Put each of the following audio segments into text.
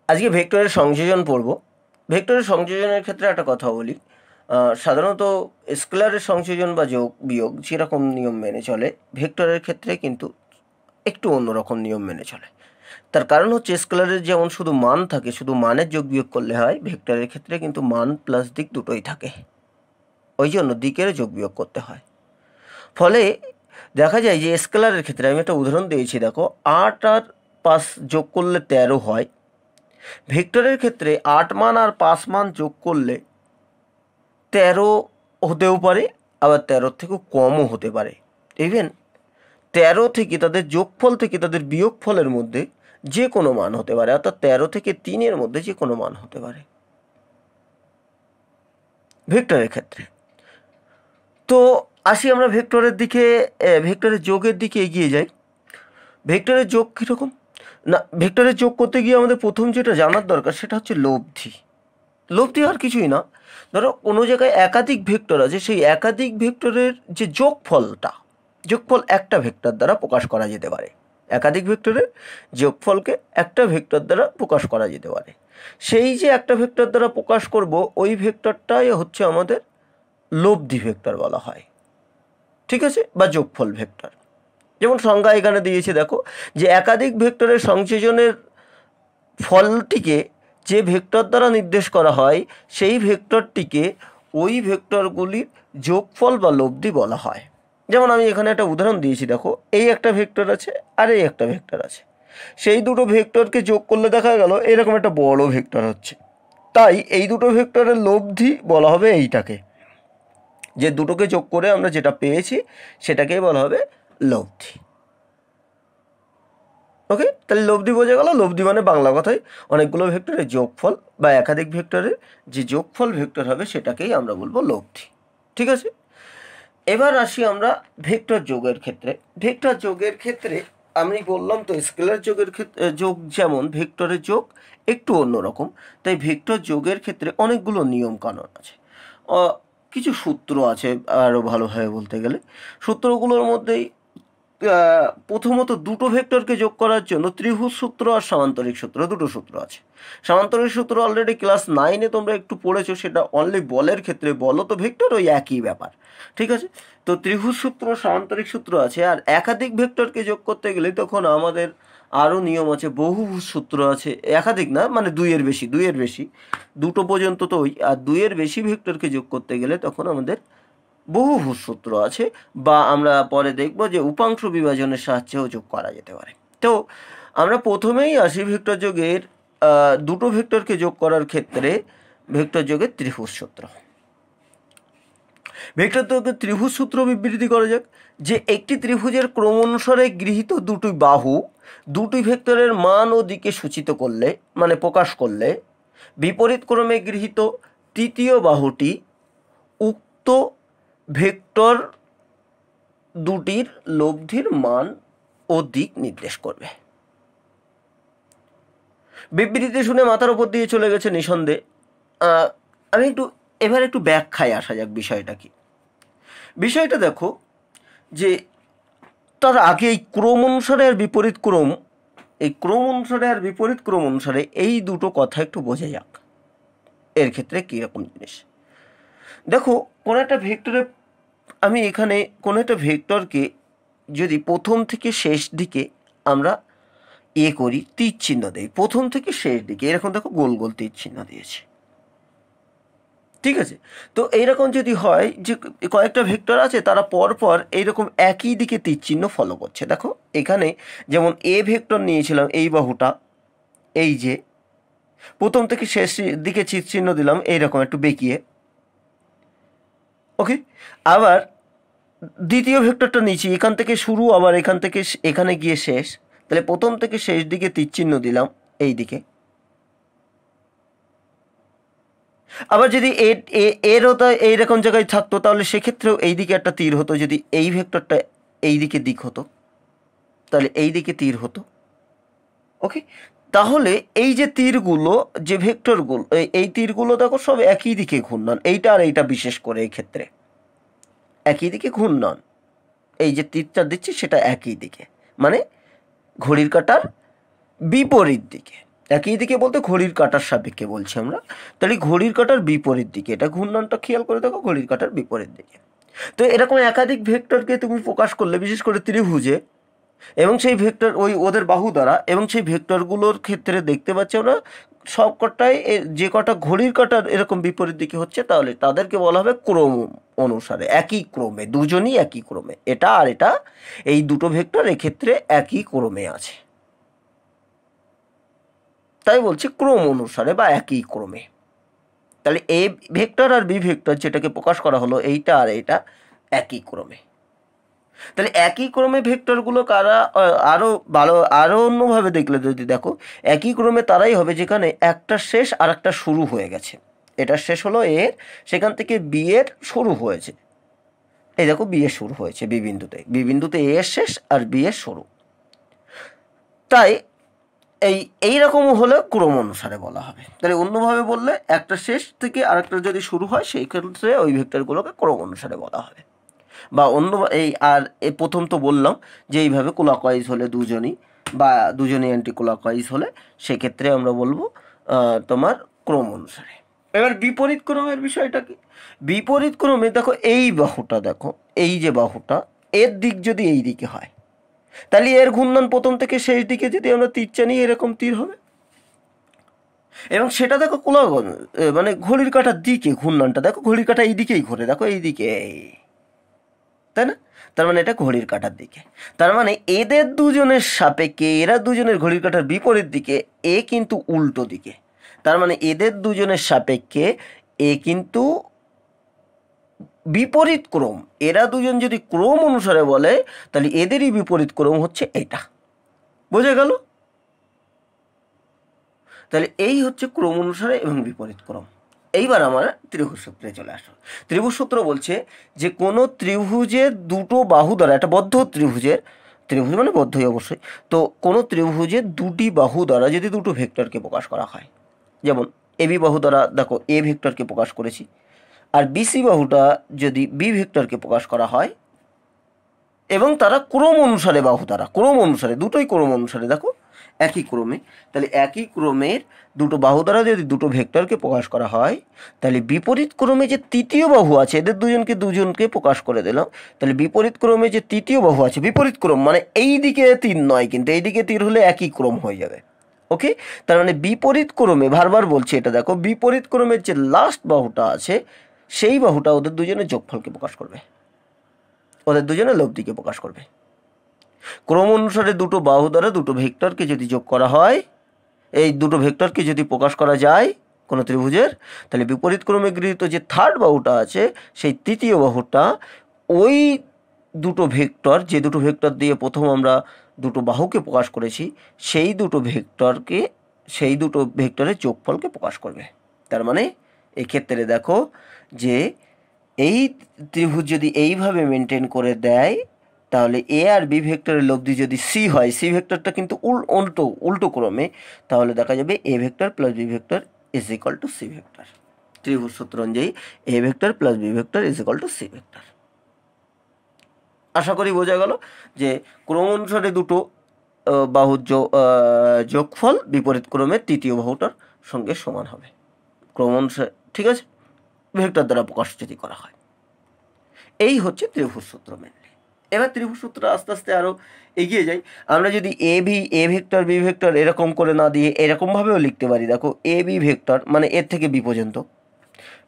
আজকে ভেক্টরের সংযোজন পড়ব। ভেক্টরের সংযোজনের ক্ষেত্রে একটা কথা বলি, সাধারণত স্কেলারের সংযোজন বা যোগ বিয়োগ যেরকম নিয়ম মেনে চলে, ভেক্টরের ক্ষেত্রে কিন্তু একটু অন্যরকম নিয়ম মেনে চলে। তার কারণ হচ্ছে স্কেলারের যেমন শুধু মান থাকে, শুধু মানের যোগ বিয়োগ করলে হয়, ভেক্টরের ক্ষেত্রে কিন্তু মান প্লাস দিক দুটোই থাকে, ওই জন্য দিকের যোগ বিয়োগ করতে হয়। ফলে দেখা যায় যে স্কেলারের ক্ষেত্রে আমি একটা উদাহরণ দিয়েছি, দেখো 8 আর 5 যোগ করলে 13 হয়। ভেক্টরের ক্ষেত্রে 8 মান আর 5 মান যোগ করলে 13 হতেও পারে, আবার 13 থেকেও কমও হতে পারে। ইভেন 13 থেকে তাদের যোগফল থেকে তাদের বিয়োগফলের মধ্যে যে কোনো মান হতে পারে, অর্থাৎ 13 থেকে 3-এর মধ্যে যে কোনো মান হতে পারে ভেক্টরের ক্ষেত্রে। তো আসি আমরা ভেক্টরের দিকে, ভেক্টরের যোগের দিকে এগিয়ে যাই। ভেক্টরের যোগ কীরকম না, ভেক্টরের যোগ করতে গিয়ে আমাদের প্রথম যেটা জানার দরকার সেটা হচ্ছে লব্ধি। লব্ধি আর কিছুই না, ধরো কোনো জায়গায় একাধিক ভেক্টর আছে, সেই একাধিক ভেক্টরের যে যোগফলটা, যোগফল একটা ভেক্টর দ্বারা প্রকাশ করা যেতে পারে। একাধিক ভেক্টরের যোগফলকে একটা ভেক্টর দ্বারা প্রকাশ করা যেতে পারে। সেই যে একটা ভেক্টর দ্বারা প্রকাশ করব, ওই ভেক্টরটাই হচ্ছে আমাদের লব্ধি ভেক্টর বলা হয়, ঠিক আছে, বা যোগফল ভেক্টর। যেমন সংজ্ঞা এখানে দিয়েছে, দেখো যে একাধিক ভেক্টরের সংযোজনের ফলটিকে যে ভেক্টর দ্বারা নির্দেশ করা হয়, সেই ভেক্টরটিকে ওই ভেক্টরগুলির যোগফল বা লব্ধি বলা হয়। যেমন আমি এখানে একটা উদাহরণ দিয়েছি, দেখো এই একটা ভেক্টর আছে আর এই একটা ভেক্টর আছে, সেই দুটো ভেক্টরকে যোগ করলে দেখা গেল এরকম একটা বড় ভেক্টর হচ্ছে। তাই এই দুটো ভেক্টরের লব্ধি বলা হবে এইটাকে, যে দুটোকে যোগ করে আমরা যেটা পেয়েছি সেটাকেই বলা হবে লব্ধি। ওকে, তাহলে লব্ধি বোঝা গেল। লব্ধি মানে বাংলা কথায় অনেকগুলো ভেক্টরের যোগফল বা একাধিক ভেক্টরের যে যোগফল ভেক্টর হবে সেটাকেই আমরা বলবো লব্ধি, ঠিক আছে। এবার আসি আমরা ভেক্টর যোগের ক্ষেত্রে। ভেক্টর যোগের ক্ষেত্রে আমি বললাম তো, স্কেলার যোগের ক্ষেত্রে যোগ যেমন, ভেক্টরের যোগ একটু অন্যরকম। তাই ভেক্টর যোগের ক্ষেত্রে অনেকগুলো নিয়ম কানুন আছে, কিছু সূত্র আছে আরও ভালোভাবে বলতে গেলে। সূত্রগুলোর মধ্যেই প্রথমত দুটো ভেক্টরকে যোগ করার জন্য ত্রিভুজ সূত্র আর সামান্তরিক সূত্র, দুটো সূত্র আছে। সামান্তরিক সূত্র অলরেডি ক্লাস 9-এ তোমরা একটু পড়েছো, সেটা অনলি বলের ক্ষেত্রে, বল তো ভেক্টর ওই একই ব্যাপার, ঠিক আছে। তো ত্রিভুজ সূত্র, সামান্তরিক সূত্র আছে। আর একাধিক ভেক্টরকে যোগ করতে গেলে তখন আমাদের আরও নিয়ম আছে, বহুভুজ সূত্র আছে। একাধিক না, মানে দুইয়ের বেশি, দুটো পর্যন্ত তো ওই, আর দুইয়ের বেশি ভেক্টরকে যোগ করতে গেলে তখন আমাদের বহুভুজ সূত্র আছে, বা আমরা পরে দেখব যে উপাংশ বিভাজনের সাহায্যেও যোগ করা যেতে পারে। তো আমরা প্রথমেই আসি ভেক্টর যোগের দুটো ভেক্টরকে যোগ করার ক্ষেত্রে ভেক্টর যোগের ত্রিভুজ সূত্র। ভেক্টর যোগের ত্রিভুজ সূত্র বিবৃতি করা যাক, যে একটি ত্রিভুজের ক্রম অনুসারে গৃহীত দুটি বাহু দুটি ভেক্টরের মান ও দিকে সূচিত করলে, মানে প্রকাশ করলে, বিপরীত ক্রমে গৃহীত তৃতীয় বাহুটি উক্ত ভেক্টর দুটির লব্ধির মান ও দিক নির্দেশ করবে। বিবৃতি শুনে মাথার উপর দিয়ে চলে গেছে নিঃসন্দেহে। আমি এবার একটু ব্যাখ্যায় আসা যাক বিষয়টা কি। বিষয়টা দেখো যে তার আগে এই ক্রম অনুসারে আর বিপরীত ক্রম, এই ক্রম অনুসারে আর বিপরীত ক্রম অনুসারে এই দুটো কথা একটু বোঝা যাক। এর ক্ষেত্রে কীরকম জিনিস দেখো, কোনো একটা ভেক্টরে, আমি এখানে কোনো একটা ভেক্টরকে যদি প্রথম থেকে শেষ দিকে আমরা করি, তীর চিহ্ন দেই, প্রথম থেকে শেষ দিকে এরকম দেখো গোল গোল তীর চিহ্ন দিয়েছে, ঠিক আছে। তো এইরকম যদি হয় যে কয়েকটা ভেক্টর আছে, তারা পরপর এইরকম একই দিকে তীর চিহ্ন ফলো করছে। দেখো এখানে যেমন ভেক্টর নিয়েছিলাম, এই বাহুটা, এই যে প্রথম থেকে শেষ দিকে তীর চিহ্ন দিলাম এইরকম একটু বেঁকিয়ে, ওকে। আবার দ্বিতীয় ভেক্টরটা নিয়েছি, এখান থেকে শুরু, আবার এখান থেকে এখানে গিয়ে শেষ, তাহলে প্রথম থেকে শেষ দিকে তীর চিহ্ন দিলাম এই দিকে। আবার যদি এর হতো এইরকম জায়গায় থাকতো, তাহলে সেক্ষেত্রেও এই দিকে একটা তীর হতো। যদি এই ভেক্টরটা এই দিকে দিক হতো, তাহলে এই দিকে তীর হতো, ওকে। তাহলে এই যে তীরগুলো, যে ভেক্টরগুলো, এই তীরগুলো দেখো সব একই দিকে ঘূর্ণন, এইটা আর এইটা বিশেষ করে এই ক্ষেত্রে একই দিকে ঘূর্ণন। এই যে তীরটা দিচ্ছি সেটা একই দিকে, মানে ঘড়ির কাঁটার বিপরীত দিকে, একই দিকে বলতে ঘড়ির কাঁটার সাপেক্ষে বলছি আমরা। তাহলে ঘড়ির কাঁটার বিপরীত দিকে, এটা ঘূর্ণনটা খেয়াল করে দেখো, ঘড়ির কাঁটার বিপরীত দিকে। তো এরকম একাধিক ভেক্টরকে তুমি প্রকাশ করলে, বিশেষ করে ত্রিভুজে, এবং সেই ভেক্টর ওদের বাহু দ্বারা, এবং সেই ভেক্টরগুলোর ক্ষেত্রে দেখতে পাচ্ছি আমরা সব কটাই যে কটা ঘড়ির কাঁটার এরকম বিপরীত দিকে হচ্ছে, তাহলে তাদেরকে বলা হবে ক্রম অনুসারে, একই ক্রমে, দুজনই একই ক্রমে, এটা আর এটা, এই দুটো ভেক্টর এক্ষেত্রে একই ক্রমে আছে, তাই বলছি ক্রম অনুসারে বা একই ক্রমে। তাহলে এ ভেক্টর আর বি ভেক্টর যেটাকে প্রকাশ করা হলো, এইটা আর এইটা একই ক্রমে। তাহলে একই ক্রমে ভেক্টরগুলো কারা, আরও ভালো, আরও অন্যভাবে দেখলে যদি দেখো, একই ক্রমে তারাই হবে যেখানে একটা শেষ আর একটা শুরু হয়ে গেছে। এটা শেষ হলো এর, সেখান থেকে বি এর শুরু হয়েছে, এই দেখো বি এর শুরু হয়েছে বি বিন্দুতে, বি বিন্দুতে এ এর শেষ আর বি এর শুরু। তাই এইরকম হলে ক্রম অনুসারে বলা হবে। তাহলে অন্যভাবে বললে, একটা শেষ থেকে আরেকটা যদি শুরু হয়, সেই ক্ষেত্রে ওই ভেক্টরগুলোকে ক্রম অনুসারে বলা হবে। বা অন্য আর প্রথম তো বললাম যে এইভাবে ক্লকওয়াইজ হলে দুজনই, বা দুজনই অ্যান্টি ক্লকওয়াইজ হলে সেক্ষেত্রে আমরা বলবো তোমার ক্রম অনুসারে। এবার বিপরীত ক্রমের বিষয়টা কি? বিপরীত ক্রমে দেখো, এই বাহুটা দেখো, এই যে বাহুটা, এর দিক যদি এই দিকে হয়, তাহলে এর ঘূর্ণন প্রথম থেকে শেষ দিকে যদি আমরা তীর টানি, এরকম তীর হবে। এবং সেটা দেখো মানে ঘড়ির কাঁটার দিকে ঘূর্ণনটা দেখো, ঘড়ির কাঁটা এই দিকেই ঘোরে, দেখো এই দিকে, তাই না? তার মানে এটা ঘড়ির কাঁটার দিকে। তার মানে এদের দুজনের সাপেক্ষে, এরা দুজনের ঘড়ির কাঁটার বিপরীত দিকে, এ কিন্তু উল্টো দিকে। তার মানে এদের দুজনের সাপেক্ষে এ কিন্তু বিপরীত ক্রম। এরা দুজন যদি ক্রম অনুসারে বলে, তাহলে এদেরই বিপরীত ক্রম হচ্ছে এটা। বোঝা গেল? তাহলে এই হচ্ছে ক্রম অনুসারে এবং বিপরীত ক্রম। এইবার আমরা ত্রিভুজ সূত্রে চলে আসো। ত্রিভুজ সূত্র বলছে যে কোনো ত্রিভুজের দুটো বাহু দ্বারা, একটা বদ্ধ ত্রিভুজের, ত্রিভুজ মানে বদ্ধই অবশ্যই, তো কোনো ত্রিভুজের দুটি বাহু দ্বারা যদি দুটো ভেক্টরকে প্রকাশ করা হয়, যেমন এবি বাহু দ্বারা দেখো এ ভেক্টরকে প্রকাশ করেছি, আর বিসি বাহুটা যদি বি ভেক্টরকে প্রকাশ করা হয়, এবং তারা ক্রম অনুসারে, বাহু দ্বারা ক্রম অনুসারে, দুটোই ক্রম অনুসারে দেখো একই ক্রমে, তাহলে একই ক্রমের দুটো বাহু দ্বারা যদি দুটো ভেক্টরকে প্রকাশ করা হয়, তাহলে বিপরীত ক্রমে যে তৃতীয় বাহু আছে, এদের দুজনকে প্রকাশ করে দিলাম, তাহলে বিপরীত ক্রমে যে তৃতীয় বাহু আছে, বিপরীত ক্রম মানে এই দিকে তীর নয়, কিন্তু এই দিকে তীর হলে একই ক্রম হয়ে যাবে। ওকে, তার মানে বিপরীত ক্রমে, বারবার বলছি এটা দেখো, বিপরীত ক্রমের যে লাস্ট বাহুটা আছে, সেই বাহুটা ওদের দুজনের যোগফলকে প্রকাশ করবে, ওদের দুজনের লব্ধিকে প্রকাশ করবে। ক্রম অনুসারে দুটো বাহু দ্বারা দুটো ভেক্টরকে যদি যোগ করা হয়, এই দুটো ভেক্টরকে যদি প্রকাশ করা যায় কোনো ত্রিভুজের, তাহলে বিপরীত ক্রমে গৃহীত যে থার্ড বাহুটা আছে, সেই তৃতীয় বাহুটা ওই দুটো ভেক্টর, যে দুটো ভেক্টর দিয়ে প্রথম আমরা দুটো বাহুকে প্রকাশ করেছি, সেই দুটো ভেক্টরের যোগফলকে প্রকাশ করবে। তার মানে এক্ষেত্রে দেখো যে এই ত্রিভুজ যদি এইভাবে মেনটেন করে দেয়, তাহলে এ আর বি ভেক্টরের লব্ধি যদি সি হয়, সি ভেক্টরটা কিন্তু উল্টো ক্রমে, তাহলে দেখা যাবে A vector plus B vector is equal to C vector. ত্রিভুজ সূত্র অনুযায়ী A vector plus B vector is equal to C vector. আশা করি বোঝা গেল যে ক্রম অনুসারে দুটো বাহুর যোগফল বিপরীত ক্রমের তৃতীয় বাহুটার সঙ্গে সমান হবে ক্রম অনুসারে, ঠিক আছে, ভেক্টর দ্বারা প্রকাশ যদি করা হয়। এই হচ্ছে ত্রিভুজ সূত্র মেনলি। এবার ত্রিভুজ সূত্র আস্তে আস্তে আরও এগিয়ে যাই। আমরা যদি এ ভেক্টর বি ভেক্টর এরকম করে না দিয়ে এরকমভাবেও লিখতে পারি, দেখো এ বি ভেক্টর মানে এর থেকে বি পর্যন্ত,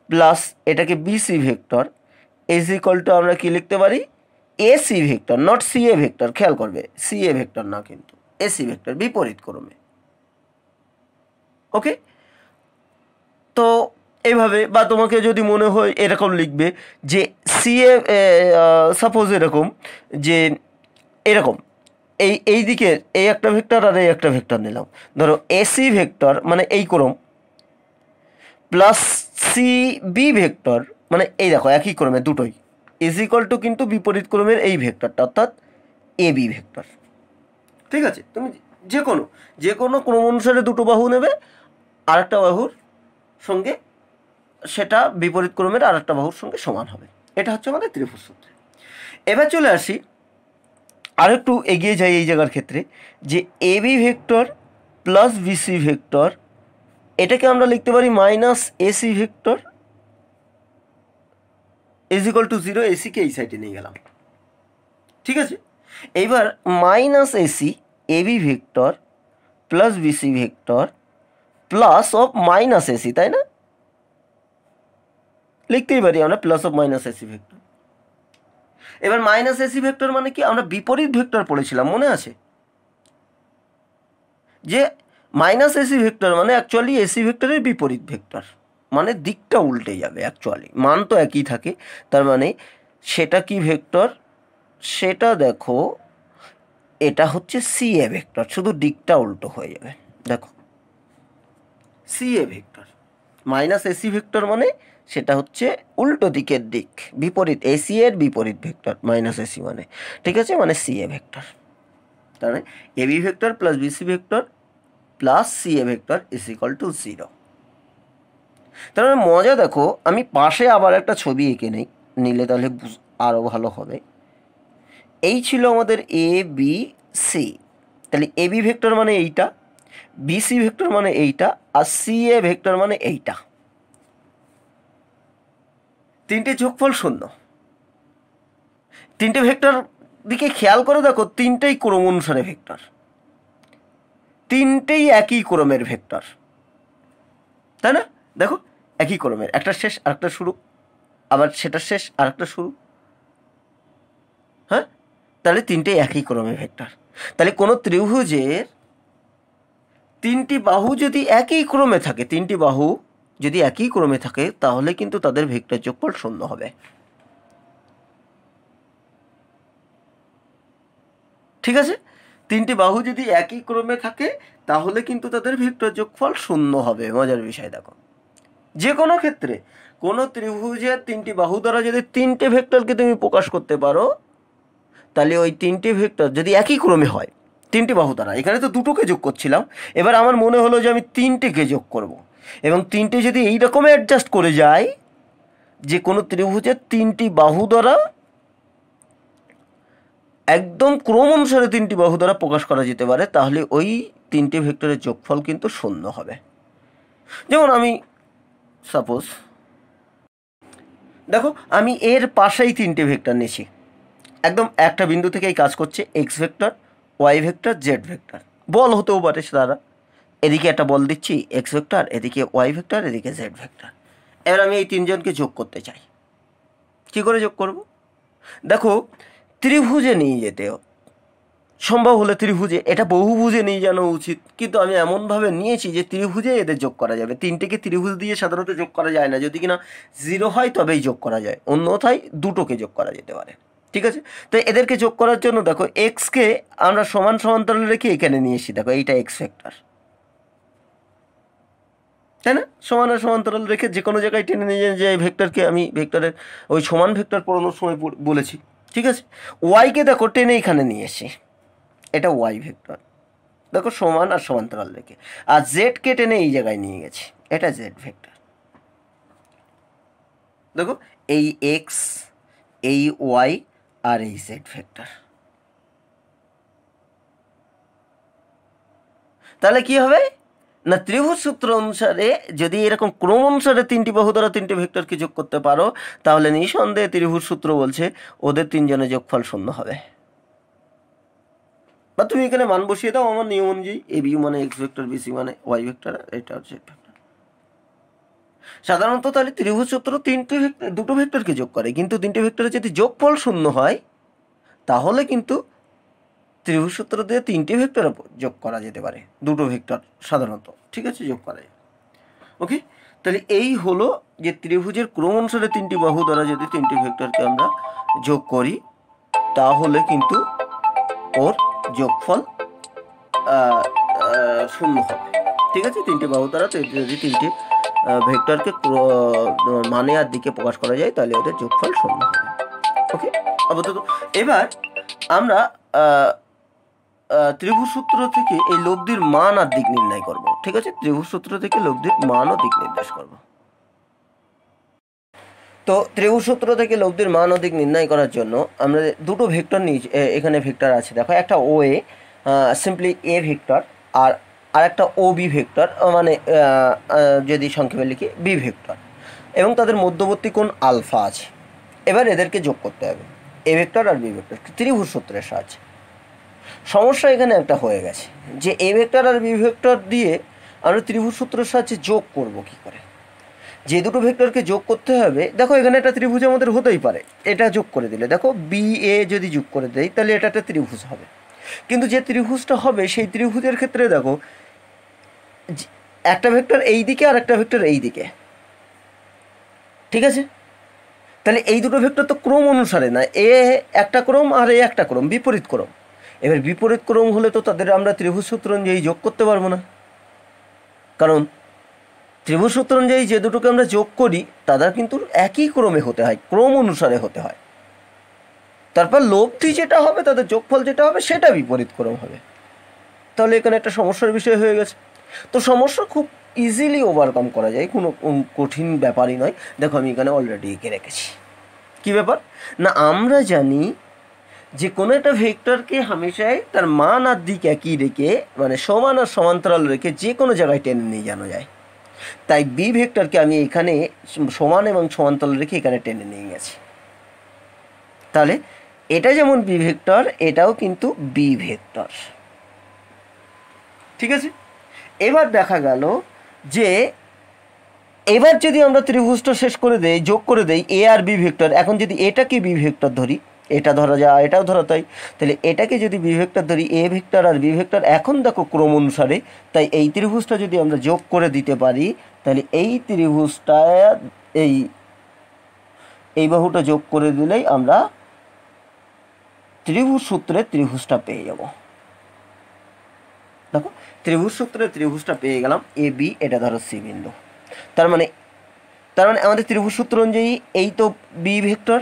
প্লাস এটাকে BC vector is equal to আমরা কি লিখতে পারি, AC vector, not C A vector, খেয়াল করবে সি এ ভেক্টর না, কিন্তু এসি ভেক্টর বিপরীত ক্রমে। ওকে, তো এইভাবে, বা তোমাকে যদি মনে হয় এরকম লিখবে যে সি এ, সাপোজ এরকম যে এরকম এই দিকে এই একটা ভেক্টর আর এই একটা ভেক্টর নিলাম, ধরো এসি ভেক্টর মানে এই ক্রম, প্লাস সি বি ভেক্টর মানে এই দেখো একই ক্রমে দুটোই, ইজ ইকুয়াল টু কিন্তু বিপরীত ক্রমের এই ভেক্টরটা, অর্থাৎ এ বি ভেক্টর। ঠিক আছে, তুমি যে কোনো ক্রম অনুসারে দুটো বাহু নেবে, আরেকটা বাহুর সঙ্গে সেটা বিপরীত ক্রমের আরেকটা বাহুর সঙ্গে সমান হবে। এটা হচ্ছে আমাদের ত্রিভুজ সূত্র। এবার চলে আসি, আরেকটু এগিয়ে যাই এই জায়গার ক্ষেত্রে, যে A B vector plus BC vector, এটাকে আমরা লিখতে পারি minus AC vector is equal to 0, এসিকে এই সাইডে নিয়ে গেলাম, ঠিক আছে। এইবার minus AC AB vector plus BC vector plus of minus AC, তাই না? লিখতেই পারি আমরা plus of minus AC vector. এবার মাইনাস এসি ভেক্টর মানে কি? আমরা বিপরীত ভেক্টর পড়েছিলাম, মনে আছে? যে মাইনাস এসি ভেক্টর মানে অ্যাকচুয়ালি এসি ভেক্টরের বিপরীত ভেক্টর, মানে দিকটা উল্টে যাবে। অ্যাকচুয়ালি মান তো একই থাকে, তার মানে সেটা কি ভেক্টর? সেটা দেখো, এটা হচ্ছে সিএ ভেক্টর, শুধু দিকটা উল্টো হয়ে যাবে। দেখো CA vector minus AC vector মানে সেটা হচ্ছে উল্টো দিকের দিক, বিপরীত, এসি এর বিপরীত ভেক্টর মাইনাস এসি মানে, ঠিক আছে, মানে সিএ ভেক্টর। তার মানে AB vector plus BC vector plus CA vector is equal to 0। তার মানে মজা দেখো, আমি পাশে আবার একটা ছবি এঁকে নিলে তাহলে আরও ভালো হবে। এই ছিল আমাদের এ বি সি, তাহলে এবি ভেক্টর মানে এইটা, বিসি ভেক্টর মানে এইটা, আর সিএ ভেক্টর মানে এইটা। তিনটে যোগফল 0। তিনটে ভেক্টর দিকে খেয়াল করে দেখো, তিনটেই ক্রম অনুসারে ভেক্টর, তিনটেই একই ক্রমের ভেক্টর, তাই না? দেখো একই ক্রমের, একটা শেষ আরেকটা শুরু, আবার সেটা শেষ আরেকটা শুরু, হ্যাঁ, তাহলে তিনটেই একই ক্রমের ভেক্টর। তাহলে কোনো ত্রিভুজের তিনটি বাহু যদি একই ক্রমে থাকে, তিনটি বাহু যদি একই ক্রমে থাকে, তাহলে কিন্তু তাদের ভেক্টর যোগফল 0 হবে, ঠিক আছে? তিনটি বাহু যদি একই ক্রমে থাকে তাহলে কিন্তু তাদের ভেক্টর যোগফল 0 হবে। মজার বিষয় দেখো, যে কোনো ক্ষেত্রে কোনো ত্রিভুজের তিনটি বাহু দ্বারা যদি তিনটে ভেক্টরকে তুমি প্রকাশ করতে পারো, তাহলে ওই তিনটি ভেক্টর যদি একই ক্রমে হয় তিনটি বাহু দ্বারা, এখানে তো দুটোকে যোগ করছিলাম, এবার আমার মনে হলো যে আমি তিনটেকে যোগ করব, এবং তিনটে যদি এই রকমে অ্যাডজাস্ট করে যায় যে কোনো ত্রিভুজের তিনটি বাহু দ্বারা একদম ক্রম অনুসারে তিনটি বাহু দ্বারা প্রকাশ করা যেতে পারে, তাহলে ওই তিনটি ভেক্টরের যোগফল কিন্তু 0 হবে। যেমন আমি সাপোজ দেখো, আমি এর পাশেই তিনটে ভেক্টর নিয়েছি, একদম একটা বিন্দু থেকেই কাজ করছে, X vector, Y vector, Z vector, বল হতেও পারে তারা। এদিকে একটা বল দিচ্ছি এক্স ভেক্টর, এদিকে ওয়াই ভেক্টর, এদিকে জেড ভেক্টর। এবার আমি এই তিনজনকে যোগ করতে চাই, কী করে যোগ করব? দেখো ত্রিভুজে নিয়ে যেতেও সম্ভব হলে ত্রিভুজে, এটা বহুভুজে নিয়ে যাওয়া উচিত, কিন্তু আমি এমনভাবে নিয়েছি যে ত্রিভুজে এদের যোগ করা যাবে। তিনটেকে ত্রিভুজ দিয়ে সাধারণত যোগ করা যায় না, যদি কিনা 0 হয় তবেই যোগ করা যায়, অন্যথায় দুটোকে যোগ করা যেতে পারে, ঠিক আছে? তো এদেরকে যোগ করার জন্য দেখো এক্সকে আমরা সমান সমান্তরালে রেখে এখানে নিয়ে এসি, দেখো এইটা এক্স ভেক্টর, তাই না? সমান আর সমান্তরাল রেখে যে কোনো জায়গায় টেনে নিয়ে যে ভেক্টরকে আমি ভেক্টরের ওই সমান ভেক্টর পড়ানোর সময় বলেছি, ঠিক আছে? ওয়াইকে দেখো টেনে এখানে নিয়ে এসে, এটা ওয়াই ভেক্টর, দেখো সমান আর সমান্তরাল রেখে, আর জেডকে টেনে এই জায়গায় নিয়ে গেছি, এটা জেড ভেক্টর। দেখো এই এক্স, এই ওয়াই আর এই জেড ভেক্টর। তাহলে কি হবে না, ত্রিভুজ সূত্র অনুসারে যদি এরকম ক্রম অনুসারে তিনটি বাহু দ্বারা তিনটি ভেক্টরকে যোগ করতে পারো, তাহলে নিঃসন্দেহে ত্রিভুজ সূত্র বলছে ওদের তিনজনের যোগফল 0 হবে। বা তুমি এখানে মান বসিয়ে দাও আমার নিয়ম অনুযায়ী, এ বি মানে এক্স ভেক্টর, বিসি মানে ওয়াই ভেক্টর, এটা হচ্ছে জেড ভেক্টর। সাধারণত তাহলে ত্রিভুজ সূত্র দুটো ভেক্টরকে যোগ করে, কিন্তু তিনটে ভেক্টরের যদি যোগফল 0 হয় তাহলে কিন্তু ত্রিভুজ সূত্র দিয়ে তিনটে ভেক্টর যোগ করা যেতে পারে, দুটো ভেক্টর সাধারণত, ঠিক আছে, যোগ করা যায়। ওকে, তাহলে এই হলো যে ত্রিভুজের ক্রম অনুসারে তিনটি বাহু দ্বারা যদি তিনটি ভেক্টরকে আমরা যোগ করি তাহলে কিন্তু ওর যোগফল 0 হবে, ঠিক আছে? তিনটি বাহু দ্বারা যদি তিনটি ভেক্টরকে মানে আর দিকে প্রকাশ করা যায় তাহলে ওদের যোগফল 0 হবে। ওকে, আপাতত এবার আমরা ত্রিভুজ সূত্র থেকে এই লব্ধির মান আর দিক নির্ণয় করব, ঠিক আছে? ত্রিভুজ সূত্র থেকে লব্ধির মান ও দিক নির্দেশ করব। তো ত্রিভুজ সূত্র থেকে লব্ধির মান ও দিক নির্ণয় করার জন্য আমরা দুটো ভেক্টর নিয়ে, এখানে ভেক্টর আছে দেখো, একটা ও এ সিম্পলি এ ভেক্টর, আর আর একটা ও বি ভেক্টর, মানে যদি সংক্ষেপে লিখি বি ভেক্টর, এবং তাদের মধ্যবর্তী কোণ আলফা আছে। এবার এদেরকে যোগ করতে হবে, এ ভেক্টর আর বি ভেক্টর ত্রিভুজ সূত্রের সাহায্যে। সমস্যা এখানে একটা হয়ে গেছে যে এ ভেক্টর আর বি ভেক্টর দিয়ে আমরা ত্রিভুজ সূত্রের সাহায্যে যোগ করব কী করে। যে দুটো ভেক্টরকে যোগ করতে হবে, দেখো এখানে একটা ত্রিভুজ আমাদের হতেই পারে, এটা যোগ করে দিলে দেখো বি এ যদি যোগ করে দেয় তাহলে এটা একটা ত্রিভুজ হবে। কিন্তু যে ত্রিভুজটা হবে সেই ত্রিভুজের ক্ষেত্রে দেখো একটা ভেক্টর এই দিকে আর একটা ভেক্টর এই দিকে, ঠিক আছে। তাহলে এই দুটো ভেক্টর তো ক্রম অনুসারে না, এ একটা ক্রম আর এ একটা ক্রম, বিপরীত ক্রম। এবার বিপরীত ক্রম হলে তো তাদের আমরা ত্রিভুজ সূত্র অনুযায়ী যোগ করতে পারবো না, কারণ ত্রিভুজ সূত্র অনুযায়ী যে দুটোকে আমরা যোগ করি তাদের কিন্তু একই ক্রমে হতে হয়, ক্রম অনুসারে হতে হয়। তারপর লব্ধি যেটা হবে, তাদের যোগফল যেটা হবে সেটা বিপরীত ক্রম হবে। তাহলে এখানে একটা সমস্যার বিষয় হয়ে গেছে। তো সমস্যা খুব ইজিলি ওভারকাম করা যায়, কোনো কঠিন ব্যাপারই নয়। দেখো আমি এখানে অলরেডি এঁকে রেখেছি। কী ব্যাপার না, আমরা জানি যে কোনো একটা ভেক্টরকে হামেশাই তার মান আর দিক একই রেখে, মানে সমান আর সমান্তরাল রেখে যে কোনো জায়গায় টেনে নিয়ে জানা যায়। তাই বি ভেক্টরকে আমি এখানে সমান এবং সমান্তরাল রেখে এখানে টেনে নিয়ে গেছি। তাহলে এটা যেমন বি ভেক্টর, এটাও কিন্তু বি ভেক্টর, ঠিক আছে। এবার দেখা গেল যে এবার যদি আমরা ত্রিভুজটা শেষ করে দেই, যোগ করে দেই এ আর বি ভেক্টর, এখন যদি এটাকে বি ভেক্টর ধরি, এটা ধরা যায় এটাও ধরা, তাই তাহলে এটাকে যদি বি ভেক্টর ধরি, এ ভেক্টর আর বি ভেক্টর এখন দেখো ক্রম অনুসারে, তাই এই ত্রিভুজটা যদি আমরা যোগ করে দিতে পারি তাহলে এই ত্রিভুজটা এই বাহুটা যোগ করে দিলেই আমরা ত্রিভুজ সূত্রে ত্রিভুজটা পেয়ে যাব। দেখো ত্রিভুজ সূত্রে ত্রিভুজটা পেয়ে গেলাম, এ বি, এটা ধরো সি বিন্দু। তার মানে আমাদের ত্রিভুজ সূত্র অনুযায়ী এই তো B vector,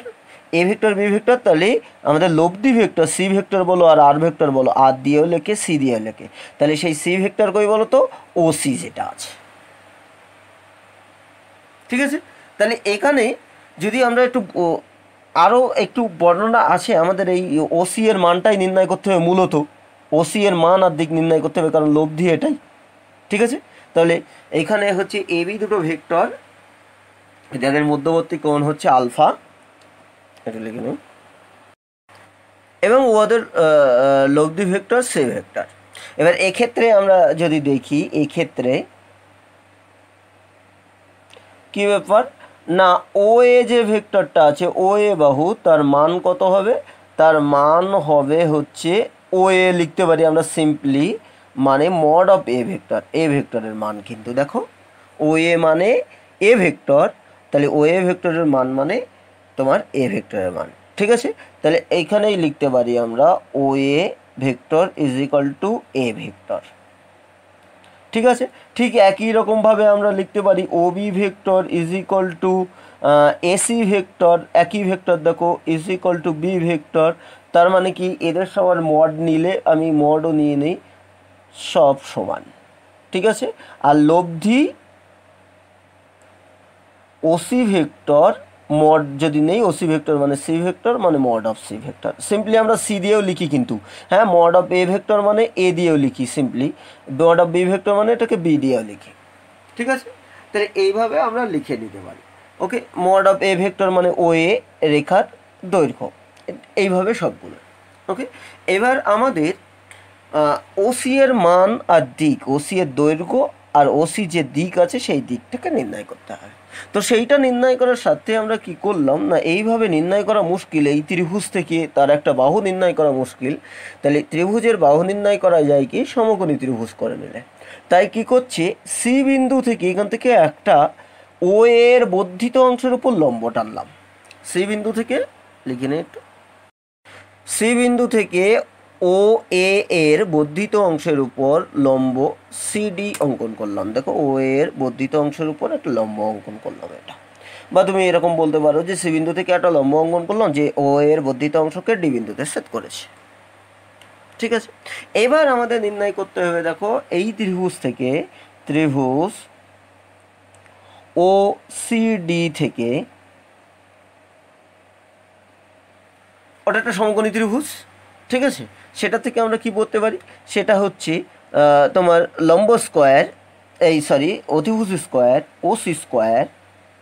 A vector B vector, তাহলে আমাদের লব্ধি ভেক্টর সি ভেক্টর বলো আর আর ভেক্টর বলো, আর দিয়েও লেখে সি দিয়েও লেখে, তাহলে সেই সি ভেক্টর কই বলো তো, ও সি যেটা আছে, ঠিক আছে। তাহলে এখানে যদি আমরা একটু আরও একটু বর্ণনা আছে, আমাদের এই ওসি এর মানটাই নির্ণয় করতে হবে, মূলত ওসি এর মান আর দিক নির্ণয় করতে হবে, কারণ লব্ধি এটাই, ঠিক আছে। তাহলে এইখানে হচ্ছে এ বি দুটো ভেক্টর, যাদের মধ্যবর্তী কোণ হচ্ছে আলফা, এটা লিখে নিন, এবং ওদের লব্ধি ভেক্টর সে ভেক্টর। এবার এক্ষেত্রে আমরা যদি দেখি, এক্ষেত্রে কি ব্যাপার না, ও এ যে ভেক্টরটা আছে, ও এ বাহু, তার মান কত হবে, তার মান হবে হচ্ছে ও এ লিখতে পারি আমরা সিম্পলি, মানে মড অফ এ ভেক্টর, এ ভেক্টরের মান কিন্তু দেখো ও এ মানে এ ভেক্টর, তাহলে ও এ ভেক্টরের মান মানে তোমার এ ভেক্টরের মান, ঠিক আছে। তাহলে এইখানেই লিখতে পারি আমরা O A vector is equal to A vector, ঠিক আছে। ঠিক একই রকমভাবে আমরা লিখতে পারি O B vector is equal to AC vector, একই ভেক্টর দেখো is equal to B vector. তার মানে কি, এদের সবার মড নিলে, আমি মডও নিয়ে নিই, সব সমান, ঠিক আছে। আর লব্ধি ওসি ভেক্টর মড যদি নেই, ওসি ভেক্টর মানে সি ভেক্টর মানে mod of C vector, simply আমরা সি দিয়েও লিখি কিন্তু, হ্যাঁ মড অফ এ ভেক্টর মানে এ দিয়েও লিখি simply, mod of B vector মানে এটাকে বি দিয়েও লিখি, ঠিক আছে। তাহলে এইভাবে আমরা লিখে নিতে পারি, ওকে। মড অফ এ ভেক্টর মানে ও এ রেখার দৈর্ঘ্য, এইভাবে সবগুলো, ওকে। এবার আমাদের ওসি এর মান আর দিক, ওসি এর দৈর্ঘ্য আর ওসি যে দিক আছে সেই দিকটাকে নির্ণয় করতে হয়। তো সেইটা নির্ণয় করার সাথে আমরা কি করলাম না, এইভাবে নির্ণয় করা মুশকিল, এই ত্রিভুজ থেকে তার একটা বাহু নির্ণয় করা মুশকিল, তাহলে ত্রিভুজের বাহু নির্ণয় করা যায় কি সমকোণী ত্রিভুজ করে নিলে। তাই কি করছে, সি বিন্দু থেকে, এখান থেকে একটা ও এর বর্ধিত অংশের উপর লম্ব টানলাম, সি বিন্দু থেকে লিখে নিই একটু, সি বিন্দু থেকে ও এ এর বর্ধিত অংশের উপর লম্ব সিডি অঙ্কন করলাম, দেখো ও এর বর্ধিত অংশের উপর একটা লম্ব অঙ্কন করলাম এটা, বা তুমি এরকম বলতে পারো যে সি বিন্দু থেকে একটা লম্ব অঙ্কন করলাম যে ও এর বর্ধিত অংশকে ডি বিন্দুতে ছেদ করেছে, ঠিক আছে। এবার আমাদের নির্ণয় করতে হবে, দেখো এই ত্রিভুজ থেকে, ত্রিভুজ ও সিডি থেকে, ওটা একটা সমকোণী ত্রিভুজ, ঠিক আছে। সেটা থেকে আমরা কি বলতে পারি, সেটা হচ্ছে তোমার লম্ব স্কোয়ার অতিভুজ square OC square